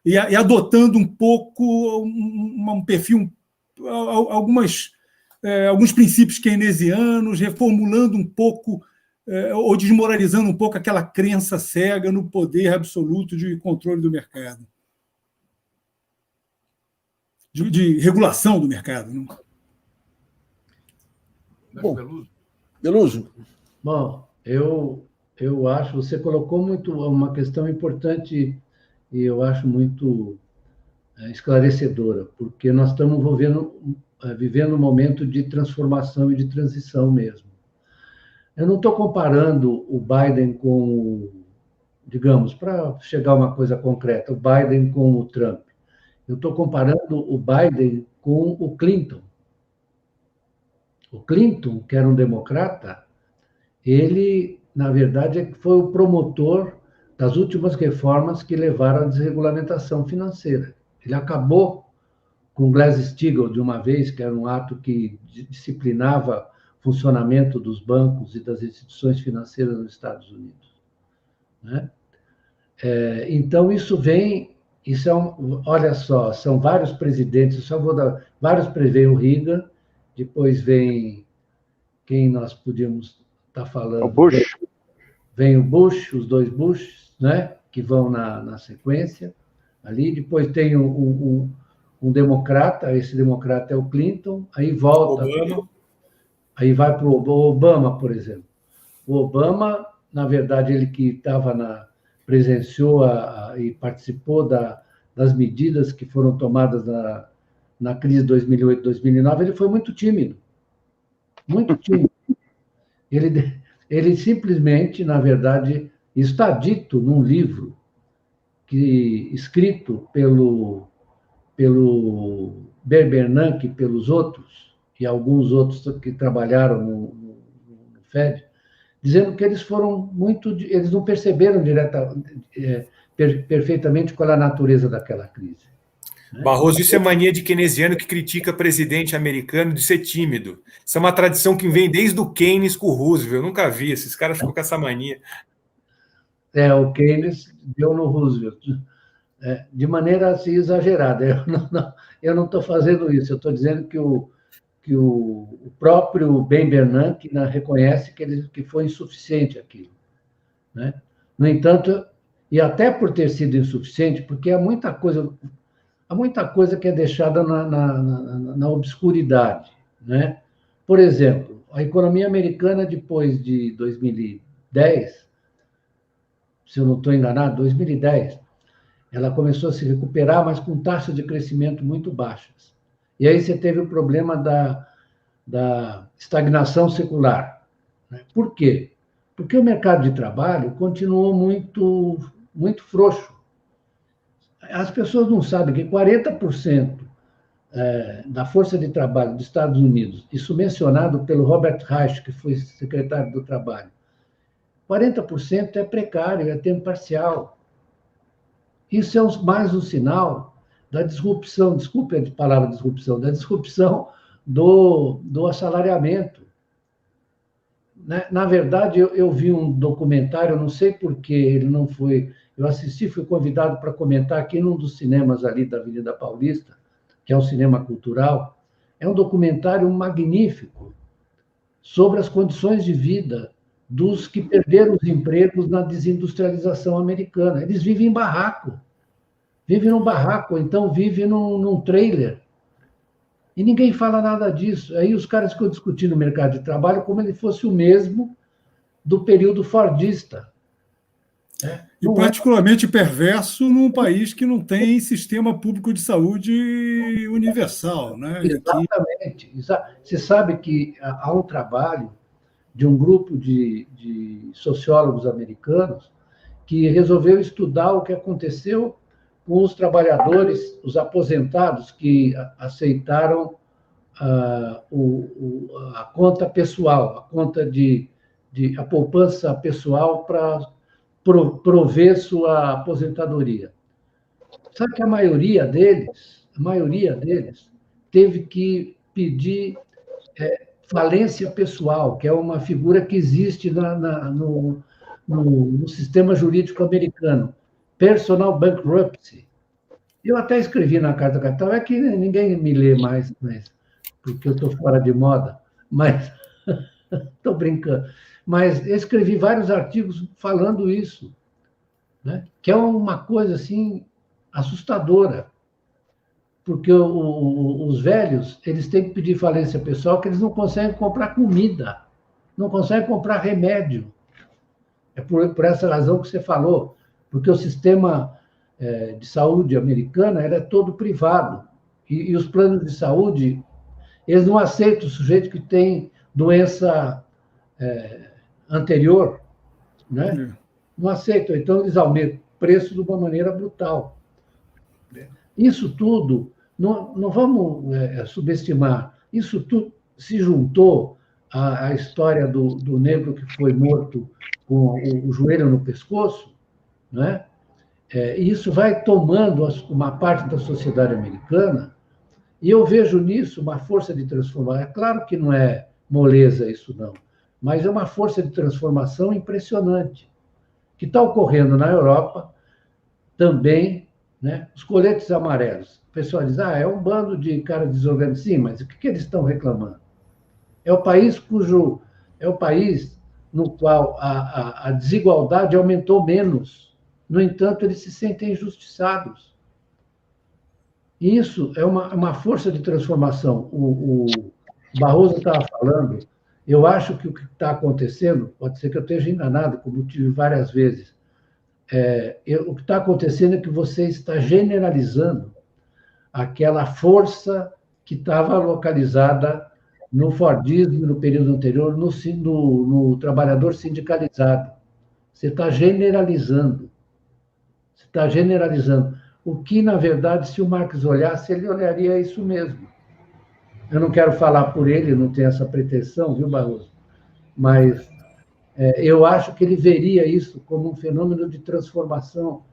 S6: e adotando um pouco um perfil, alguns princípios keynesianos, reformulando um pouco ou desmoralizando um pouco aquela crença cega no poder absoluto de controle do mercado, de regulação do mercado. Não?
S1: Bom, Beluso.
S4: Bom, eu acho, você colocou muito uma questão importante e eu acho muito esclarecedora, porque nós estamos vivendo um momento de transformação e de transição mesmo. Eu não estou comparando o Biden com, digamos, para chegar a uma coisa concreta, o Biden com o Trump. Eu estou comparando o Biden com o Clinton. O Clinton, que era um democrata, ele, na verdade, foi o promotor das últimas reformas que levaram à desregulamentação financeira. Ele acabou com o Glass-Steagall de uma vez, que era um ato que disciplinava o funcionamento dos bancos e das instituições financeiras nos Estados Unidos. Né? Então, olha só, são vários presidentes, eu só vou dar vários, veio o Reagan, depois vem quem nós podíamos estar falando.
S5: O Bush.
S4: Vem o Bush, os dois Bush, né, que vão na sequência ali. Depois tem um democrata, esse democrata é o Clinton, aí volta.
S3: Obama.
S4: Aí vai para o Obama, por exemplo. O Obama, na verdade, ele que presenciou e participou das medidas que foram tomadas na crise de 2008, 2009, ele foi muito tímido. Muito tímido. Ele simplesmente, na verdade, está dito num livro escrito pelo Bernanke e pelos outros, e alguns outros que trabalharam no FED, dizendo que eles não perceberam perfeitamente qual é a natureza daquela crise.
S3: Barroso, isso é mania de keynesiano que critica presidente americano de ser tímido. Isso é uma tradição que vem desde o Keynes com o Roosevelt. Eu nunca vi, esses caras ficam com essa mania.
S4: O Keynes deu no Roosevelt, de maneira assim exagerada. Eu não estou fazendo isso, eu estou dizendo que o próprio Ben Bernanke reconhece que foi insuficiente aquilo. Né? No entanto, e até por ter sido insuficiente, porque há muita coisa que é deixada na obscuridade. Né? Por exemplo, a economia americana, depois de 2010, se eu não estou enganado, 2010, ela começou a se recuperar, mas com taxas de crescimento muito baixas. E aí você teve o problema da estagnação secular. Né? Por quê? Porque o mercado de trabalho continuou muito, muito frouxo. As pessoas não sabem que 40% da força de trabalho dos Estados Unidos, isso mencionado pelo Robert Reich, que foi secretário do Trabalho, 40% é precário, é tempo parcial. Isso é mais um sinal da disrupção, desculpe a palavra disrupção, da disrupção do assalariamento. Na verdade, eu vi um documentário, não sei por que ele não foi... Eu assisti, fui convidado para comentar aqui num dos cinemas ali da Avenida Paulista, que é um cinema cultural. É um documentário magnífico sobre as condições de vida dos que perderam os empregos na desindustrialização americana. Eles vivem em barraco. Vivem num barraco, ou então vivem num trailer. E ninguém fala nada disso. Aí os caras ficam discutindo o mercado de trabalho como ele fosse o mesmo do período fordista. Né?
S6: E particularmente perverso num país que não tem sistema público de saúde universal. Né?
S4: Exatamente. Você sabe que há um trabalho de um grupo de sociólogos americanos que resolveu estudar o que aconteceu com os trabalhadores, os aposentados que aceitaram a conta pessoal, a conta a poupança pessoal para prover sua aposentadoria. Sabe que a maioria deles teve que pedir falência pessoal, que é uma figura que existe no sistema jurídico americano, personal bankruptcy. Eu até escrevi na Carta Capital, é que ninguém me lê mais, porque eu estou fora de moda, mas estou brincando. Mas eu escrevi vários artigos falando isso, né? Que é uma coisa assim assustadora, porque os velhos eles têm que pedir falência pessoal, que eles não conseguem comprar comida, não conseguem comprar remédio. É por essa razão que você falou, porque o sistema de saúde americana era todo privado, e os planos de saúde eles não aceitam o sujeito que tem doença anterior, né? Não aceitam, então eles aumentam o preço de uma maneira brutal. Isso tudo, não vamos subestimar, isso tudo se juntou à história do negro que foi morto com o joelho no pescoço, né? E isso vai tomando uma parte da sociedade americana, e eu vejo nisso uma força de transformação. É claro que não é moleza isso, não, mas é uma força de transformação impressionante, que está ocorrendo na Europa também, né? Os coletes amarelos. O pessoal diz, é um bando de caras desorganizados. Sim, mas o que eles estão reclamando? É o país no qual a desigualdade aumentou menos. No entanto, eles se sentem injustiçados. E isso é uma força de transformação. O Barroso estava falando, eu acho que o que está acontecendo, pode ser que eu esteja enganado, como tive várias vezes, o que está acontecendo é que você está generalizando aquela força que estava localizada no Fordismo, no período anterior, no trabalhador sindicalizado. Você está generalizando. Você está generalizando. O que, na verdade, se o Marx olhasse, ele olharia isso mesmo. Eu não quero falar por ele, não tenho essa pretensão, viu, Barroso? Mas eu acho que ele veria isso como um fenômeno de transformação.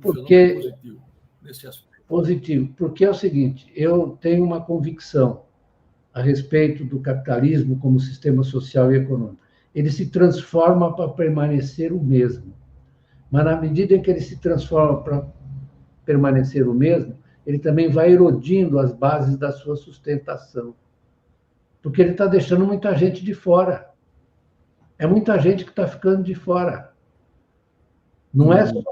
S4: Porque,
S2: positivo, nesse aspecto.
S4: Positivo, porque é o seguinte, eu tenho uma convicção a respeito do capitalismo como sistema social e econômico. Ele se transforma para permanecer o mesmo. Mas, na medida em que ele se transforma para permanecer o mesmo, ele também vai erodindo as bases da sua sustentação. Porque ele está deixando muita gente de fora. É muita gente que está ficando de fora. Não é só.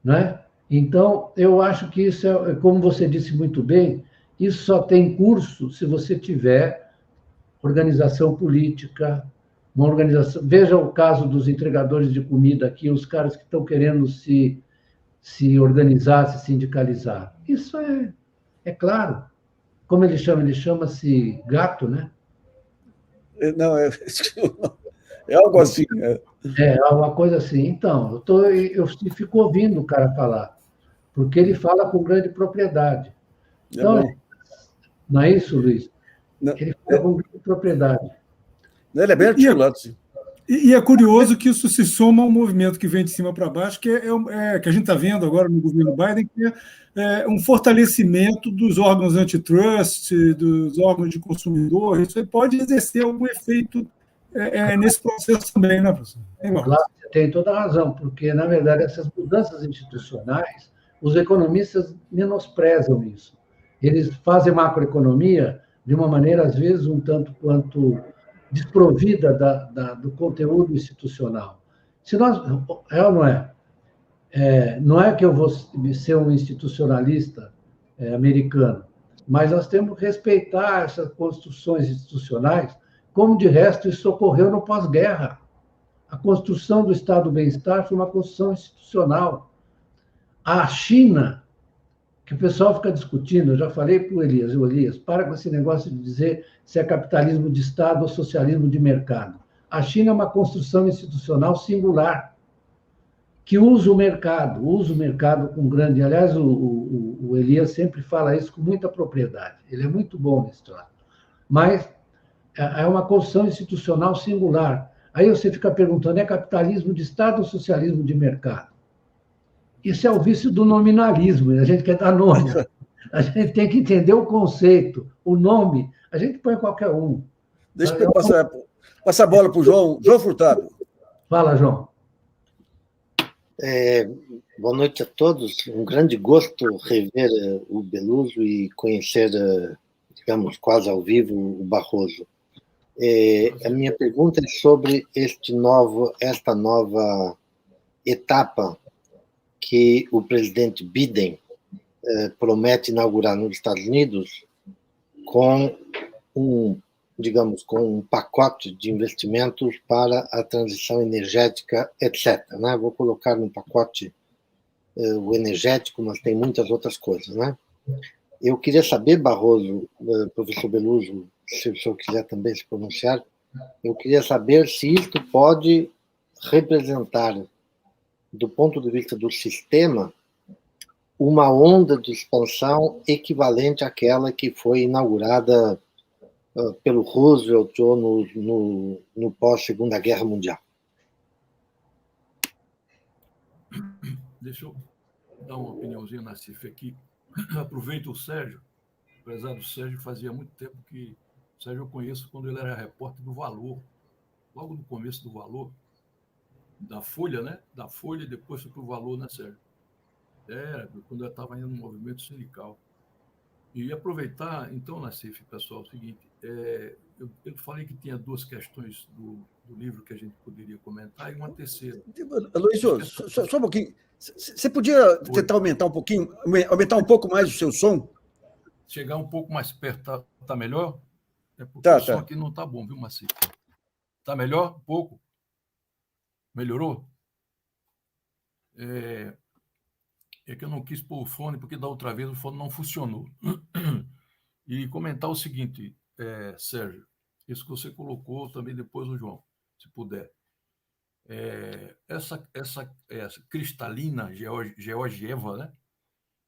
S4: Né? Então, eu acho que isso é, como você disse muito bem, isso só tem curso se você tiver organização política, uma organização. Veja o caso dos entregadores de comida aqui, os caras que estão querendo se organizar, se sindicalizar. Isso é claro. Como ele chama? Ele chama-se gato, né?
S1: Não, é algo assim.
S4: É uma coisa assim. Então, eu fico ouvindo o cara falar, porque ele fala com grande propriedade. Então, não é isso, Luiz?
S1: Não,
S4: ele fala com grande propriedade.
S1: Ele é bem articulado, sim.
S6: E é curioso que isso se soma a um movimento que vem de cima para baixo, que que a gente está vendo agora no governo Biden, que é um fortalecimento dos órgãos antitrust, dos órgãos de consumidor. Isso aí pode exercer algum efeito nesse processo também, né, professor?
S4: Claro, você tem toda a razão, porque, na verdade, essas mudanças institucionais, os economistas menosprezam isso. Eles fazem macroeconomia de uma maneira, às vezes, um tanto quanto desprovida do conteúdo institucional. Se nós, é ou não é? Não é que eu vou ser um institucionalista americano, mas nós temos que respeitar essas construções institucionais, como, de resto, isso ocorreu no pós-guerra. A construção do Estado do Bem-Estar foi uma construção institucional. A China, que o pessoal fica discutindo, eu já falei para o Elias, para com esse negócio de dizer se é capitalismo de Estado ou socialismo de mercado. A China é uma construção institucional singular, que usa o mercado com grande... Aliás, o Elias sempre fala isso com muita propriedade, ele é muito bom nisso. Mas é uma construção institucional singular. Aí você fica perguntando, é capitalismo de Estado ou socialismo de mercado? Isso é o vício do nominalismo, a gente quer dar nome. A gente tem que entender o conceito, o nome, a gente põe qualquer um.
S1: Deixa eu passar a bola para o João Furtado.
S4: Fala, João.
S7: Boa noite a todos. Um grande gosto rever o Beluso e conhecer, digamos, quase ao vivo o Barroso. A minha pergunta é sobre esta nova etapa que o presidente Biden promete inaugurar nos Estados Unidos com digamos, com um pacote de investimentos para a transição energética, etc. Né? Vou colocar no pacote o energético, mas tem muitas outras coisas. Né? Eu queria saber, Barroso, professor Beluso, se o senhor quiser também se pronunciar, eu queria saber se isto pode representar, do ponto de vista do sistema, uma onda de expansão equivalente àquela que foi inaugurada pelo Roosevelt ou no pós-Segunda Guerra Mundial.
S2: Deixa eu dar uma opiniãozinha na CIF aqui. Aproveito o Sérgio, apesar do Sérgio, fazia muito tempo que o Sérgio eu conheço quando ele era repórter do Valor, logo no começo do Valor, da Folha, né? Da Folha, e depois foi para o Valor, né, Sérgio? Quando eu estava ainda no movimento sindical. E aproveitar, então, Nassif, pessoal, o seguinte, eu falei que tinha duas questões do livro que a gente poderia comentar e uma terceira.
S1: Luiz, só um pouquinho. Você podia tentar aumentar um pouquinho, aumentar um pouco mais o seu som?
S2: Chegar um pouco mais perto, tá melhor? É porque o som aqui não está bom, viu, Nassif? Está melhor? Um pouco? Melhorou? É que eu não quis pôr o fone, porque da outra vez o fone não funcionou. E comentar o seguinte, Sérgio, isso que você colocou também depois o João, se puder. Essa Cristalina Georgieva, né,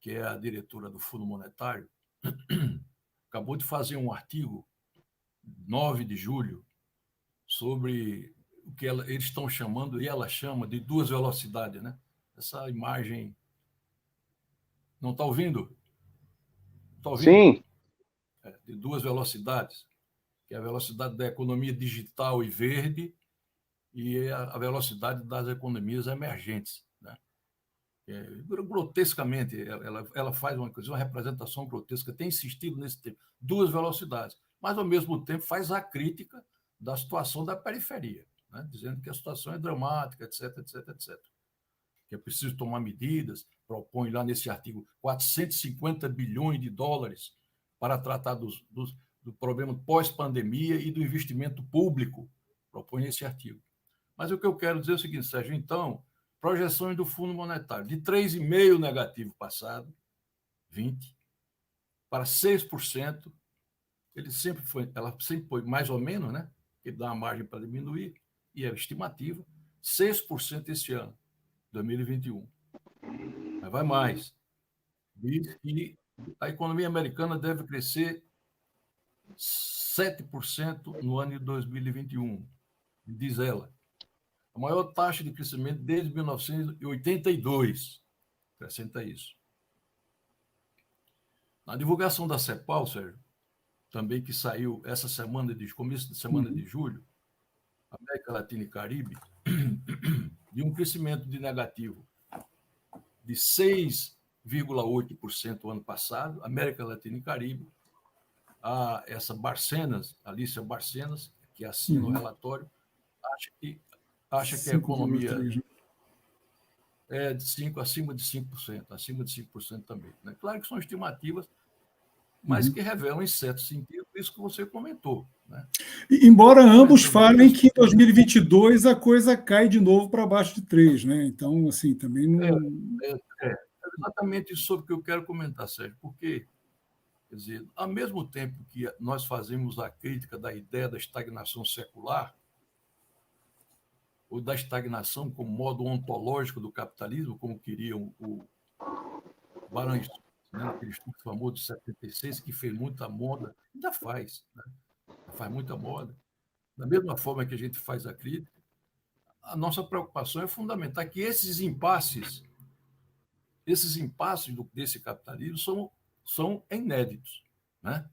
S2: que é a diretora do Fundo Monetário, acabou de fazer um artigo, 9 de julho, sobre o que eles estão chamando, e ela chama, de duas velocidades, né? Essa imagem... Não está ouvindo? Está ouvindo?
S5: Sim.
S2: De duas velocidades, que é a velocidade da economia digital e verde e a velocidade das economias emergentes. Né? Grotescamente, ela faz uma representação grotesca, tem insistido nesse tema, duas velocidades, mas, ao mesmo tempo, faz a crítica da situação da periferia, né? Dizendo que a situação é dramática, etc, etc, etc. Que é preciso tomar medidas, propõe lá nesse artigo 450 bilhões de dólares para tratar do problema pós-pandemia e do investimento público, propõe esse artigo. Mas o que eu quero dizer é o seguinte, Sérgio, então, projeções do Fundo Monetário, de 3,5% negativo passado, 20%, para 6%, ela sempre foi mais ou menos, né? Ele dá uma margem para diminuir, e é estimativa, 6% esse ano, 2021. Mas vai mais. E a economia americana deve crescer 7% no ano de 2021, diz ela. A maior taxa de crescimento desde 1982. Acrescenta isso. Na divulgação da CEPAL, Sérgio, também que saiu essa semana, começo de semana de julho, América Latina e Caribe, de um crescimento de negativo de 6,8% ano passado, América Latina e Caribe, essa Alicia Barcenas, que assina o relatório, acha que a economia é acima de 5% também. Né? Claro que são estimativas, mas que revelam, em certo sentido, isso que você comentou. Né?
S6: Embora ambos falem que em 2022 a coisa cai de novo para baixo de 3, né? Então, assim, também não...
S2: É exatamente isso sobre o que eu quero comentar, Sérgio, porque, quer dizer, ao mesmo tempo que nós fazemos a crítica da ideia da estagnação secular, ou da estagnação como modo ontológico do capitalismo, como queriam o Baranhos, né, aquele estudo famoso de 76, que fez muita moda, ainda faz, né? Faz muita moda. Da mesma forma que a gente faz a crítica, a nossa preocupação é fundamental que esses impasses desse capitalismo são inéditos. Né?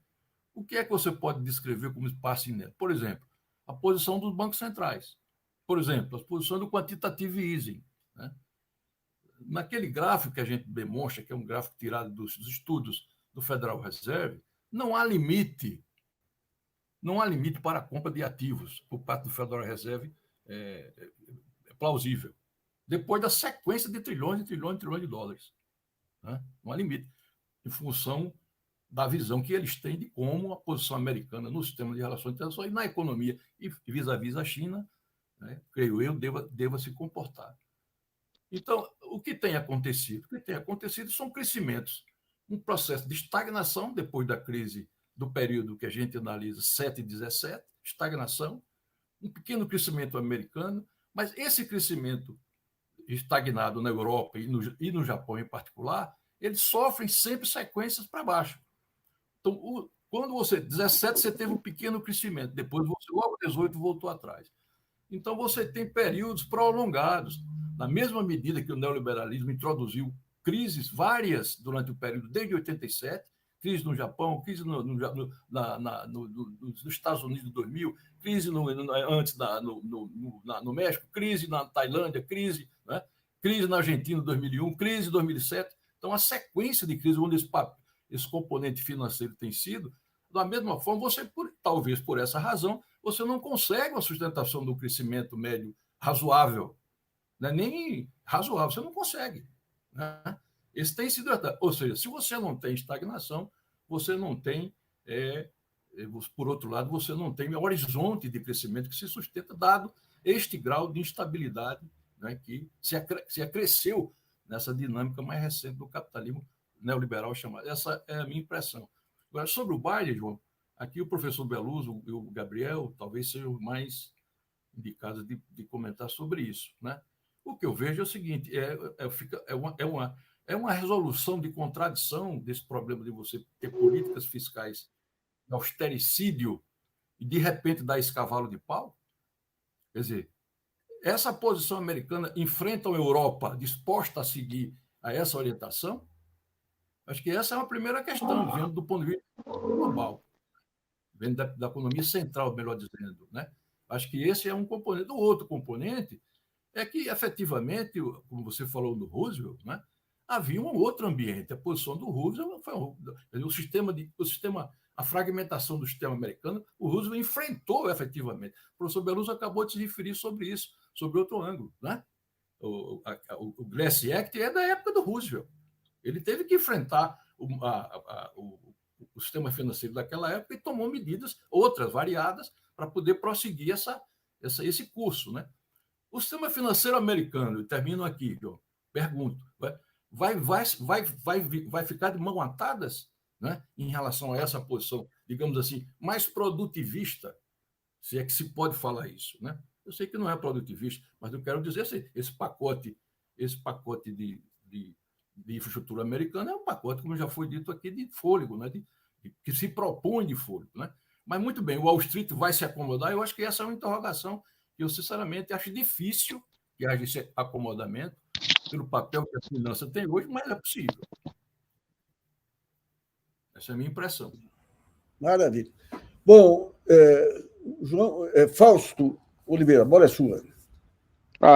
S2: O que é que você pode descrever como espaço inédito? Por exemplo, a posição dos bancos centrais. Por exemplo, as posições do quantitative easing. Né? Naquele gráfico que a gente demonstra, que é um gráfico tirado dos estudos do Federal Reserve, não há limite para a compra de ativos por parte do Federal Reserve é plausível. Depois da sequência de trilhões de dólares. Né? Não há limite. Em função da visão que eles têm de como a posição americana no sistema de relações internacionais e na economia e vis-à-vis a China, né, creio eu, deva se comportar. Então, o que tem acontecido? O que tem acontecido são crescimentos, um processo de estagnação depois da crise do período que a gente analisa, 7 e 17, estagnação, um pequeno crescimento americano, mas esse crescimento estagnado na Europa e no Japão em particular, eles sofrem sempre sequências para baixo. Então, quando 17, você teve um pequeno crescimento, depois logo 18 voltou atrás. Então, você tem períodos prolongados, na mesma medida que o neoliberalismo introduziu crises várias durante o período, desde 87, crise no Japão, crise nos Estados Unidos em 2000, crise antes no México, crise na Tailândia, crise na Argentina em 2001, crise em 2007. Então, a sequência de crises onde esse componente financeiro tem sido, da mesma forma, talvez por essa razão, você não consegue uma sustentação do crescimento médio razoável. Né? Nem razoável, você não consegue. Né? Esse tem sido... Ou seja, se você não tem estagnação, você não tem... por outro lado, você não tem horizonte de crescimento que se sustenta, dado este grau de instabilidade, né, que se acresceu nessa dinâmica mais recente do capitalismo neoliberal chamado. Essa é a minha impressão. Agora, sobre o Biden, João, aqui o professor Beluso e o Gabriel talvez sejam mais indicados de comentar sobre isso. Né? O que eu vejo é o seguinte, é uma resolução de contradição desse problema de você ter políticas fiscais de austericídio e, de repente, dar esse cavalo de pau. Quer dizer, essa posição americana enfrenta a Europa disposta a seguir a essa orientação? Acho que essa é uma primeira questão, vendo do ponto de vista global, vendo da economia central, melhor dizendo. Né? Acho que esse é um componente. O outro componente é que, efetivamente, como você falou do Roosevelt, né, havia um outro ambiente. A posição do Roosevelt foi a fragmentação do sistema americano, o Roosevelt enfrentou efetivamente. O professor Beluso acabou de se referir sobre isso, sobre outro ângulo. Né? O Glass Act é da época do Roosevelt. Ele teve que enfrentar o sistema financeiro daquela época e tomou medidas, outras variadas, para poder prosseguir esse curso. Né? O sistema financeiro americano, termino aqui, João, pergunto, vai ficar de mão atadas, né, em relação a essa posição, digamos assim, mais produtivista, se é que se pode falar isso. Né? Eu sei que não é produtivista, mas eu quero dizer assim, esse pacote de infraestrutura americana é um pacote, como já foi dito aqui, de fôlego, né, que se propõe de fôlego. Né? Mas, muito bem, o Wall Street vai se acomodar? Eu acho que essa é uma interrogação que eu, sinceramente, acho difícil que haja esse acomodamento pelo papel que a finança tem hoje, mas é possível. Essa é a minha impressão.
S1: Maravilha. Bom, João, Fausto Oliveira, a bola é sua.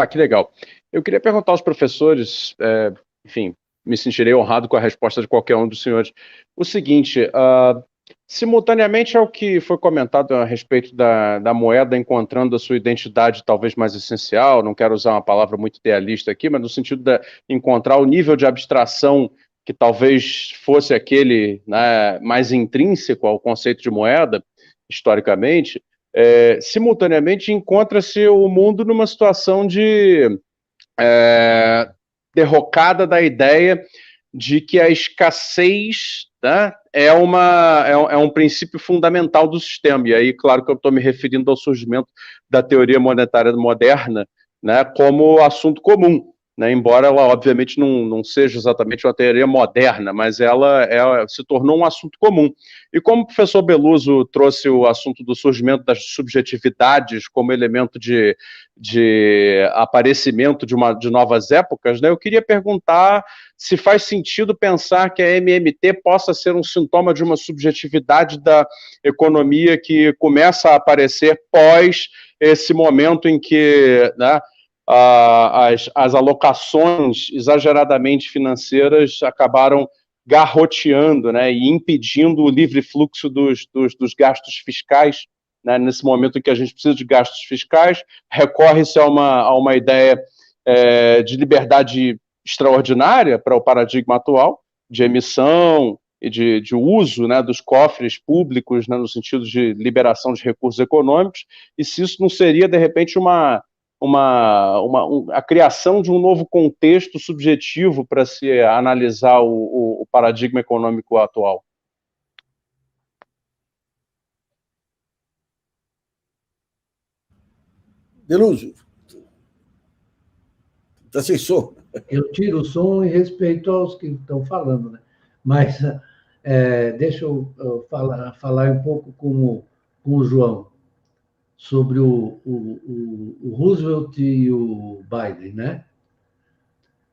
S8: Que legal. Eu queria perguntar aos professores, enfim, me sentirei honrado com a resposta de qualquer um dos senhores. O seguinte, simultaneamente ao que foi comentado a respeito da moeda encontrando a sua identidade talvez mais essencial, não quero usar uma palavra muito idealista aqui, mas no sentido de encontrar o nível de abstração que talvez fosse aquele, né, mais intrínseco ao conceito de moeda, historicamente, simultaneamente encontra-se o mundo numa situação de derrocada da ideia de que a escassez, né, é um princípio fundamental do sistema. E aí, claro que eu estou me referindo ao surgimento da teoria monetária moderna, né, como assunto comum, né, embora ela, obviamente, não seja exatamente uma teoria moderna, mas ela se tornou um assunto comum. E como o professor Beluso trouxe o assunto do surgimento das subjetividades como elemento de aparecimento de novas épocas, né, eu queria perguntar se faz sentido pensar que a MMT possa ser um sintoma de uma subjetividade da economia que começa a aparecer pós esse momento em que, né, as alocações exageradamente financeiras acabaram garroteando, né, e impedindo o livre fluxo dos gastos fiscais, né, nesse momento em que a gente precisa de gastos fiscais, recorre-se a uma ideia de liberdade extraordinária para o paradigma atual, de emissão e de uso, né, dos cofres públicos, né, no sentido de liberação de recursos econômicos, e se isso não seria, de repente, a criação de um novo contexto subjetivo para se analisar o paradigma econômico atual.
S1: Beluso, está sem som.
S4: Eu tiro o som em respeito aos que estão falando, né? Mas deixa eu falar um pouco com o João sobre o Roosevelt e o Biden, né?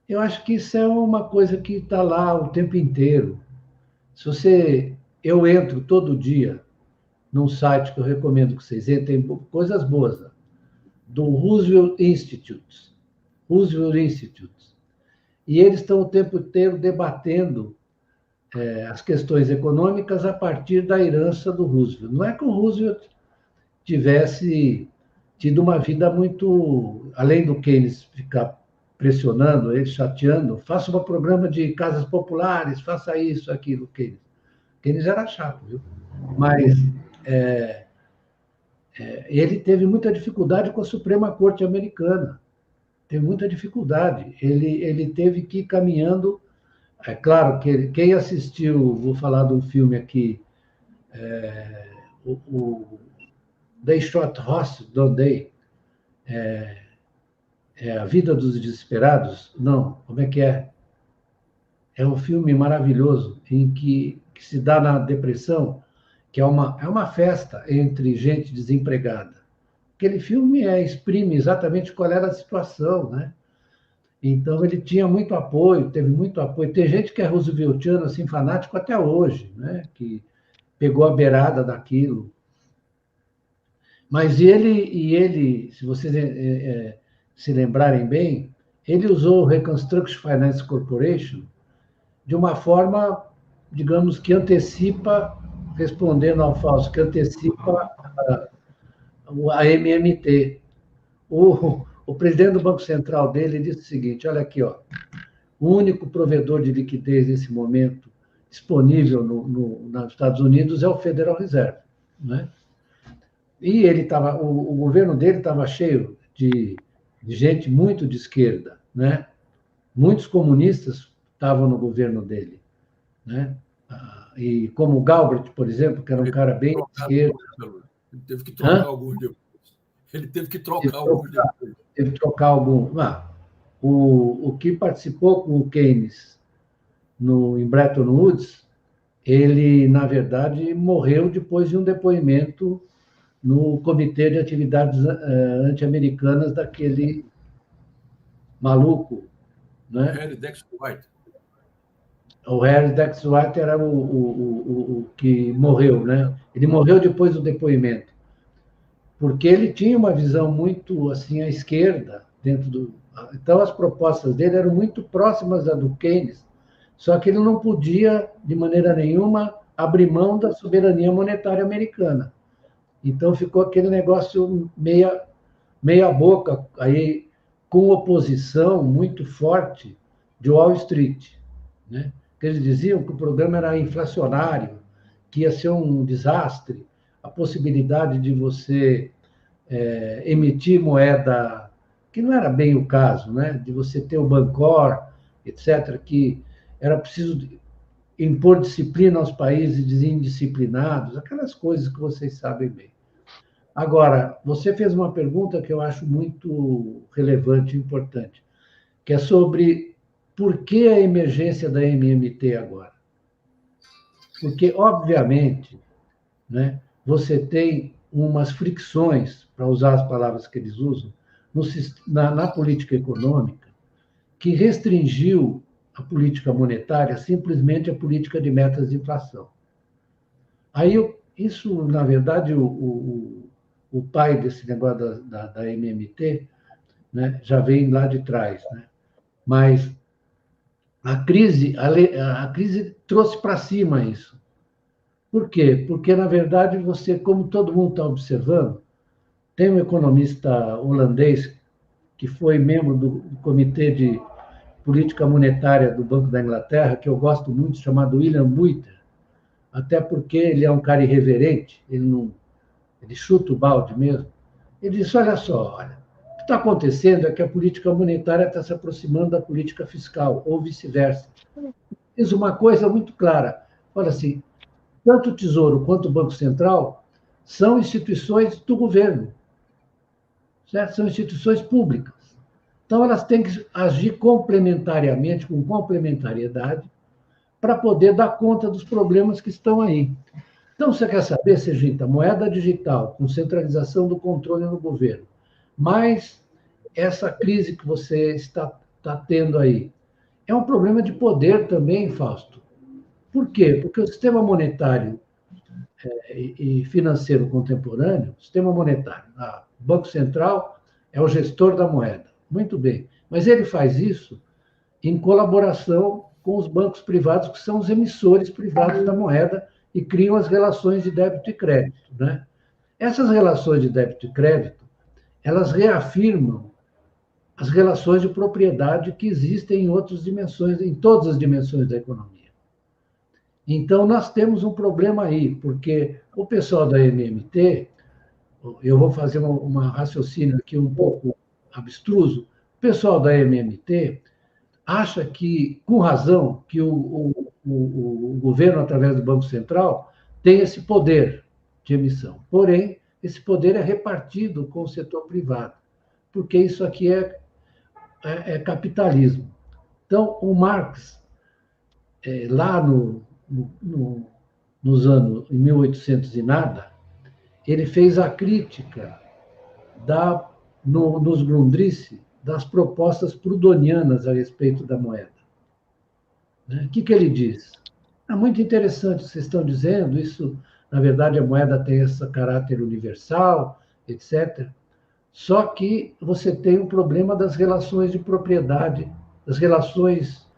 S4: Eu acho que isso é uma coisa que está lá o tempo inteiro. Eu entro todo dia num site que eu recomendo que vocês entrem, coisas boas, do Roosevelt Institute. E eles estão o tempo inteiro debatendo as questões econômicas a partir da herança do Roosevelt. Não é que o Roosevelt tivesse tido uma vida muito... Além do Keynes ficar pressionando ele, chateando, faça um programa de casas populares, faça isso, aquilo, Keynes. Keynes era chato, viu? Mas ele teve muita dificuldade com a Suprema Corte Americana. Teve muita dificuldade. Ele teve que ir caminhando. É claro que quem assistiu, vou falar de um filme aqui, They Shot Horses, Don't They? A Vida dos Desesperados? Não, como é que é? É um filme maravilhoso em que se dá na depressão, que é uma festa entre gente desempregada. Aquele filme exprime exatamente qual era a situação, né? Então, ele tinha muito apoio, teve muito apoio. Tem gente que é rooseveltiano, assim, fanático até hoje, né? Que pegou a beirada daquilo. Mas ele, se vocês se lembrarem bem, ele usou o Reconstruction Finance Corporation de uma forma, digamos, que antecipa, respondendo ao Fausto, que antecipa a MMT. O presidente do Banco Central dele disse o seguinte, olha aqui, ó, o único provedor de liquidez nesse momento disponível nos Estados Unidos é o Federal Reserve, né? E o governo dele estava cheio de gente muito de esquerda, né? Muitos comunistas estavam no governo dele, né? E como o Galbraith, por exemplo, que era um cara bem de esquerda.
S2: Ele teve que trocar alguns depois. Teve que trocar alguns.
S4: O que participou com o Keynes em Bretton Woods, ele, na verdade, morreu depois de um depoimento no Comitê de Atividades Anti-Americanas daquele maluco, né?
S2: Harry Dexter White.
S4: O Harry Dexter White era o que morreu, né? Ele morreu depois do depoimento, porque ele tinha uma visão muito assim à esquerda então as propostas dele eram muito próximas da do Keynes, só que ele não podia de maneira nenhuma abrir mão da soberania monetária americana. Então ficou aquele negócio meia boca aí, com oposição muito forte de Wall Street, né? que eles diziam que o programa era inflacionário, que ia ser um desastre, a possibilidade de você emitir moeda, que não era bem o caso, né? De você ter o Bancor, etc., que era preciso impor disciplina aos países indisciplinados, aquelas coisas que vocês sabem bem. Agora, você fez uma pergunta que eu acho muito relevante e importante, que é sobre por que a emergência da MMT agora. Porque, obviamente, né, você tem umas fricções, para usar as palavras que eles usam, na política econômica, que restringiu a política monetária simplesmente à política de metas de inflação. Aí, isso, na verdade, o pai desse negócio da MMT, né, já vem lá de trás, né? Mas a crise trouxe para cima isso. Por quê? Porque, na verdade, você, como todo mundo está observando, tem um economista holandês que foi membro do Comitê de Política Monetária do Banco da Inglaterra, que eu gosto muito, chamado William Buiter, até porque ele é um cara irreverente, ele chuta o balde mesmo. Ele disse, olha só, o que está acontecendo é que a política monetária está se aproximando da política fiscal, ou vice-versa. Diz uma coisa muito clara, olha assim, tanto o Tesouro quanto o Banco Central são instituições do governo, certo? São instituições públicas. Então, elas têm que agir complementariamente, com complementariedade, para poder dar conta dos problemas que estão aí. Então, você quer saber, Serginho, moeda digital, com centralização do controle no governo, mais essa crise que você está tendo aí, é um problema de poder também, Fausto. Por quê? Porque o sistema monetário e financeiro contemporâneo, sistema monetário, o Banco Central é o gestor da moeda. Muito bem. Mas ele faz isso em colaboração com os bancos privados, que são os emissores privados da moeda e criam as relações de débito e crédito, né? Essas relações de débito e crédito, elas reafirmam as relações de propriedade que existem em outras dimensões, em todas as dimensões da economia. Então, nós temos um problema aí, porque o pessoal da MMT, eu vou fazer um raciocínio aqui um pouco abstruso, o pessoal da MMT acha que, com razão, que o governo, através do Banco Central, tem esse poder de emissão. Porém, esse poder é repartido com o setor privado, porque isso aqui é capitalismo. Então, o Marx, lá nos anos, em 1800 e nada, ele fez a crítica nos Grundrisse das propostas prudonianas a respeito da moeda. O que ele diz? É muito interessante o que vocês estão dizendo, isso, na verdade, a moeda tem esse caráter universal, etc. Só que você tem um problema das relações de propriedade, das relações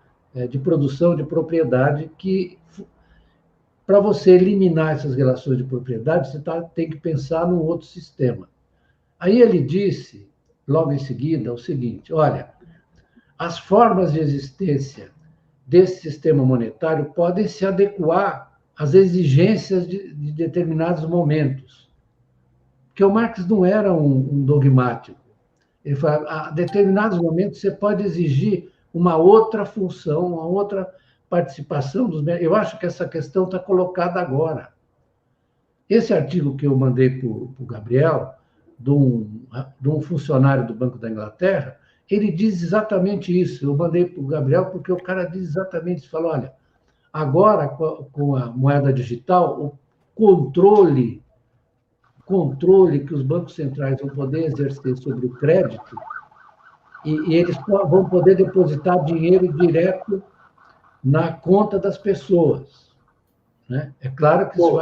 S4: de produção de propriedade, que, para você eliminar essas relações de propriedade, você tem que pensar num outro sistema. Aí ele disse, logo em seguida, o seguinte, olha, as formas de existência desse sistema monetário podem se adequar às exigências de determinados momentos. Porque o Marx não era um dogmático. Ele fala, a determinados momentos você pode exigir uma outra função, uma outra participação dos... Eu acho que essa questão está colocada agora. Esse artigo que eu mandei para o Gabriel, de um funcionário do Banco da Inglaterra, ele diz exatamente isso. Eu mandei para o Gabriel porque o cara diz exatamente isso. Falou, olha, agora, com a moeda digital, o controle que os bancos centrais vão poder exercer sobre o crédito, e eles vão poder depositar dinheiro direto na conta das pessoas, né? É claro que isso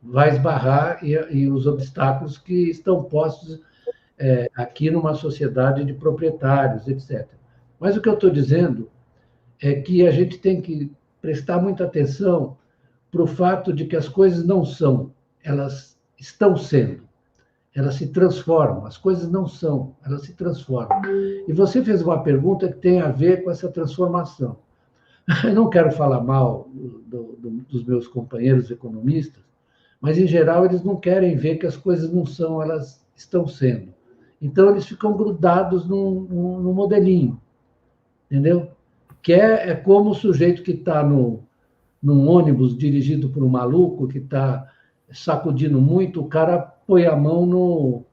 S4: vai esbarrar e os obstáculos que estão postos aqui numa sociedade de proprietários, etc. Mas o que eu estou dizendo é que a gente tem que prestar muita atenção para o fato de que as coisas não são, elas estão sendo. Elas se transformam. As coisas não são, elas se transformam. E você fez uma pergunta que tem a ver com essa transformação. Eu não quero falar mal dos meus companheiros economistas, mas, em geral, eles não querem ver que as coisas não são, elas estão sendo. Então, eles ficam grudados no modelinho, entendeu? Que é como o sujeito que está num ônibus dirigido por um maluco, que está sacudindo muito, o cara põe a mão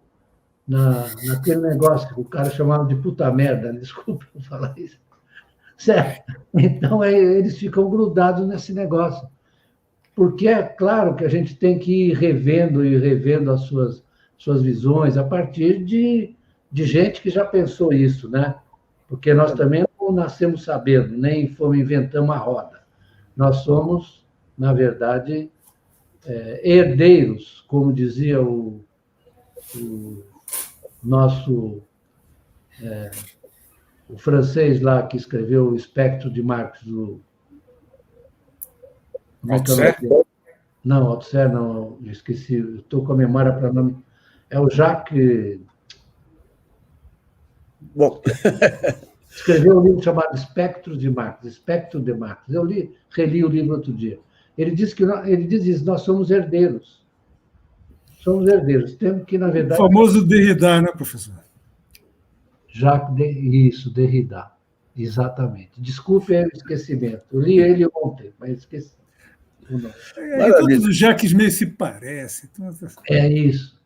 S4: naquele negócio que o cara chamava de puta merda, desculpa eu falar isso. Certo? Então, eles ficam grudados nesse negócio. Porque é claro que a gente tem que ir revendo e revendo as suas visões a partir de gente que já pensou isso, né? Porque nós também não nascemos sabendo, nem fomos inventando a roda. Nós somos, na verdade, herdeiros, como dizia o nosso... o francês lá que escreveu o Espectro de Marx,
S3: Althusser?
S4: Não, Althusser não, esqueci, estou com a memória para nome. É o Jacques.
S1: Bom.
S4: Escreveu um livro chamado Espectro de Marx. Eu reli o livro outro dia. Ele diz isso, nós somos herdeiros. Somos herdeiros. Temos que, na verdade.
S6: O famoso Derrida, né, professor?
S4: Isso, Derrida. Exatamente. Desculpe o esquecimento. Eu li ele ontem, mas esqueci.
S6: Todos os Jacques meio se parecem.
S4: É isso.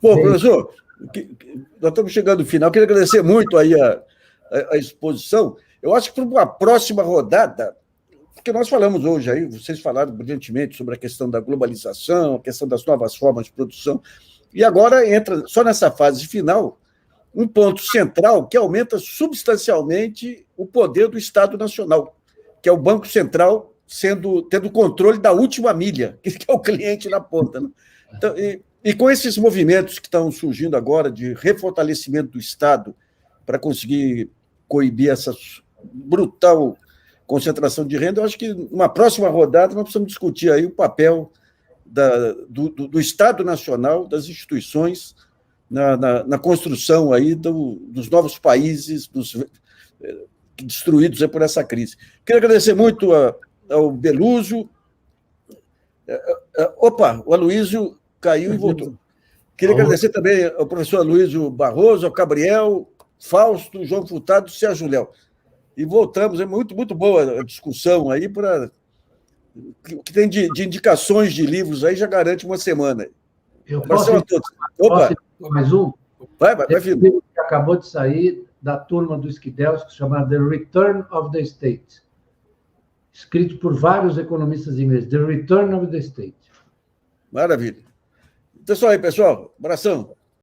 S1: Bom, professor, nós estamos chegando ao final. Queria agradecer muito aí a exposição. Eu acho que para uma próxima rodada, porque nós falamos hoje aí, vocês falaram brilhantemente sobre a questão da globalização, a questão das novas formas de produção, e agora entra, só nessa fase final, um ponto central que aumenta substancialmente o poder do Estado Nacional, que é o Banco Central tendo controle da última milha, que é o cliente na ponta. Né? Então, e com esses movimentos que estão surgindo agora de refortalecimento do Estado para conseguir coibir essa brutal concentração de renda, eu acho que numa próxima rodada nós precisamos discutir aí o papel do Estado Nacional, das instituições, na construção aí dos novos países destruídos aí por essa crise. Queria agradecer muito ao Beluzio. Opa, o Aloysio caiu e voltou. Queria agradecer também ao professor Aloysio Barroso, ao Gabriel, Fausto, João Furtado e Sérgio Léo. E voltamos, é muito, muito boa a discussão aí, o que tem de indicações de livros aí já garante uma semana.
S4: Eu posso mais um?
S1: Vai, filho.
S4: Um livro que acabou de sair da turma do Skidelsky, chamado The Return of the State, escrito por vários economistas ingleses. The Return of the State.
S1: Maravilha. Então é isso aí, pessoal. Abração.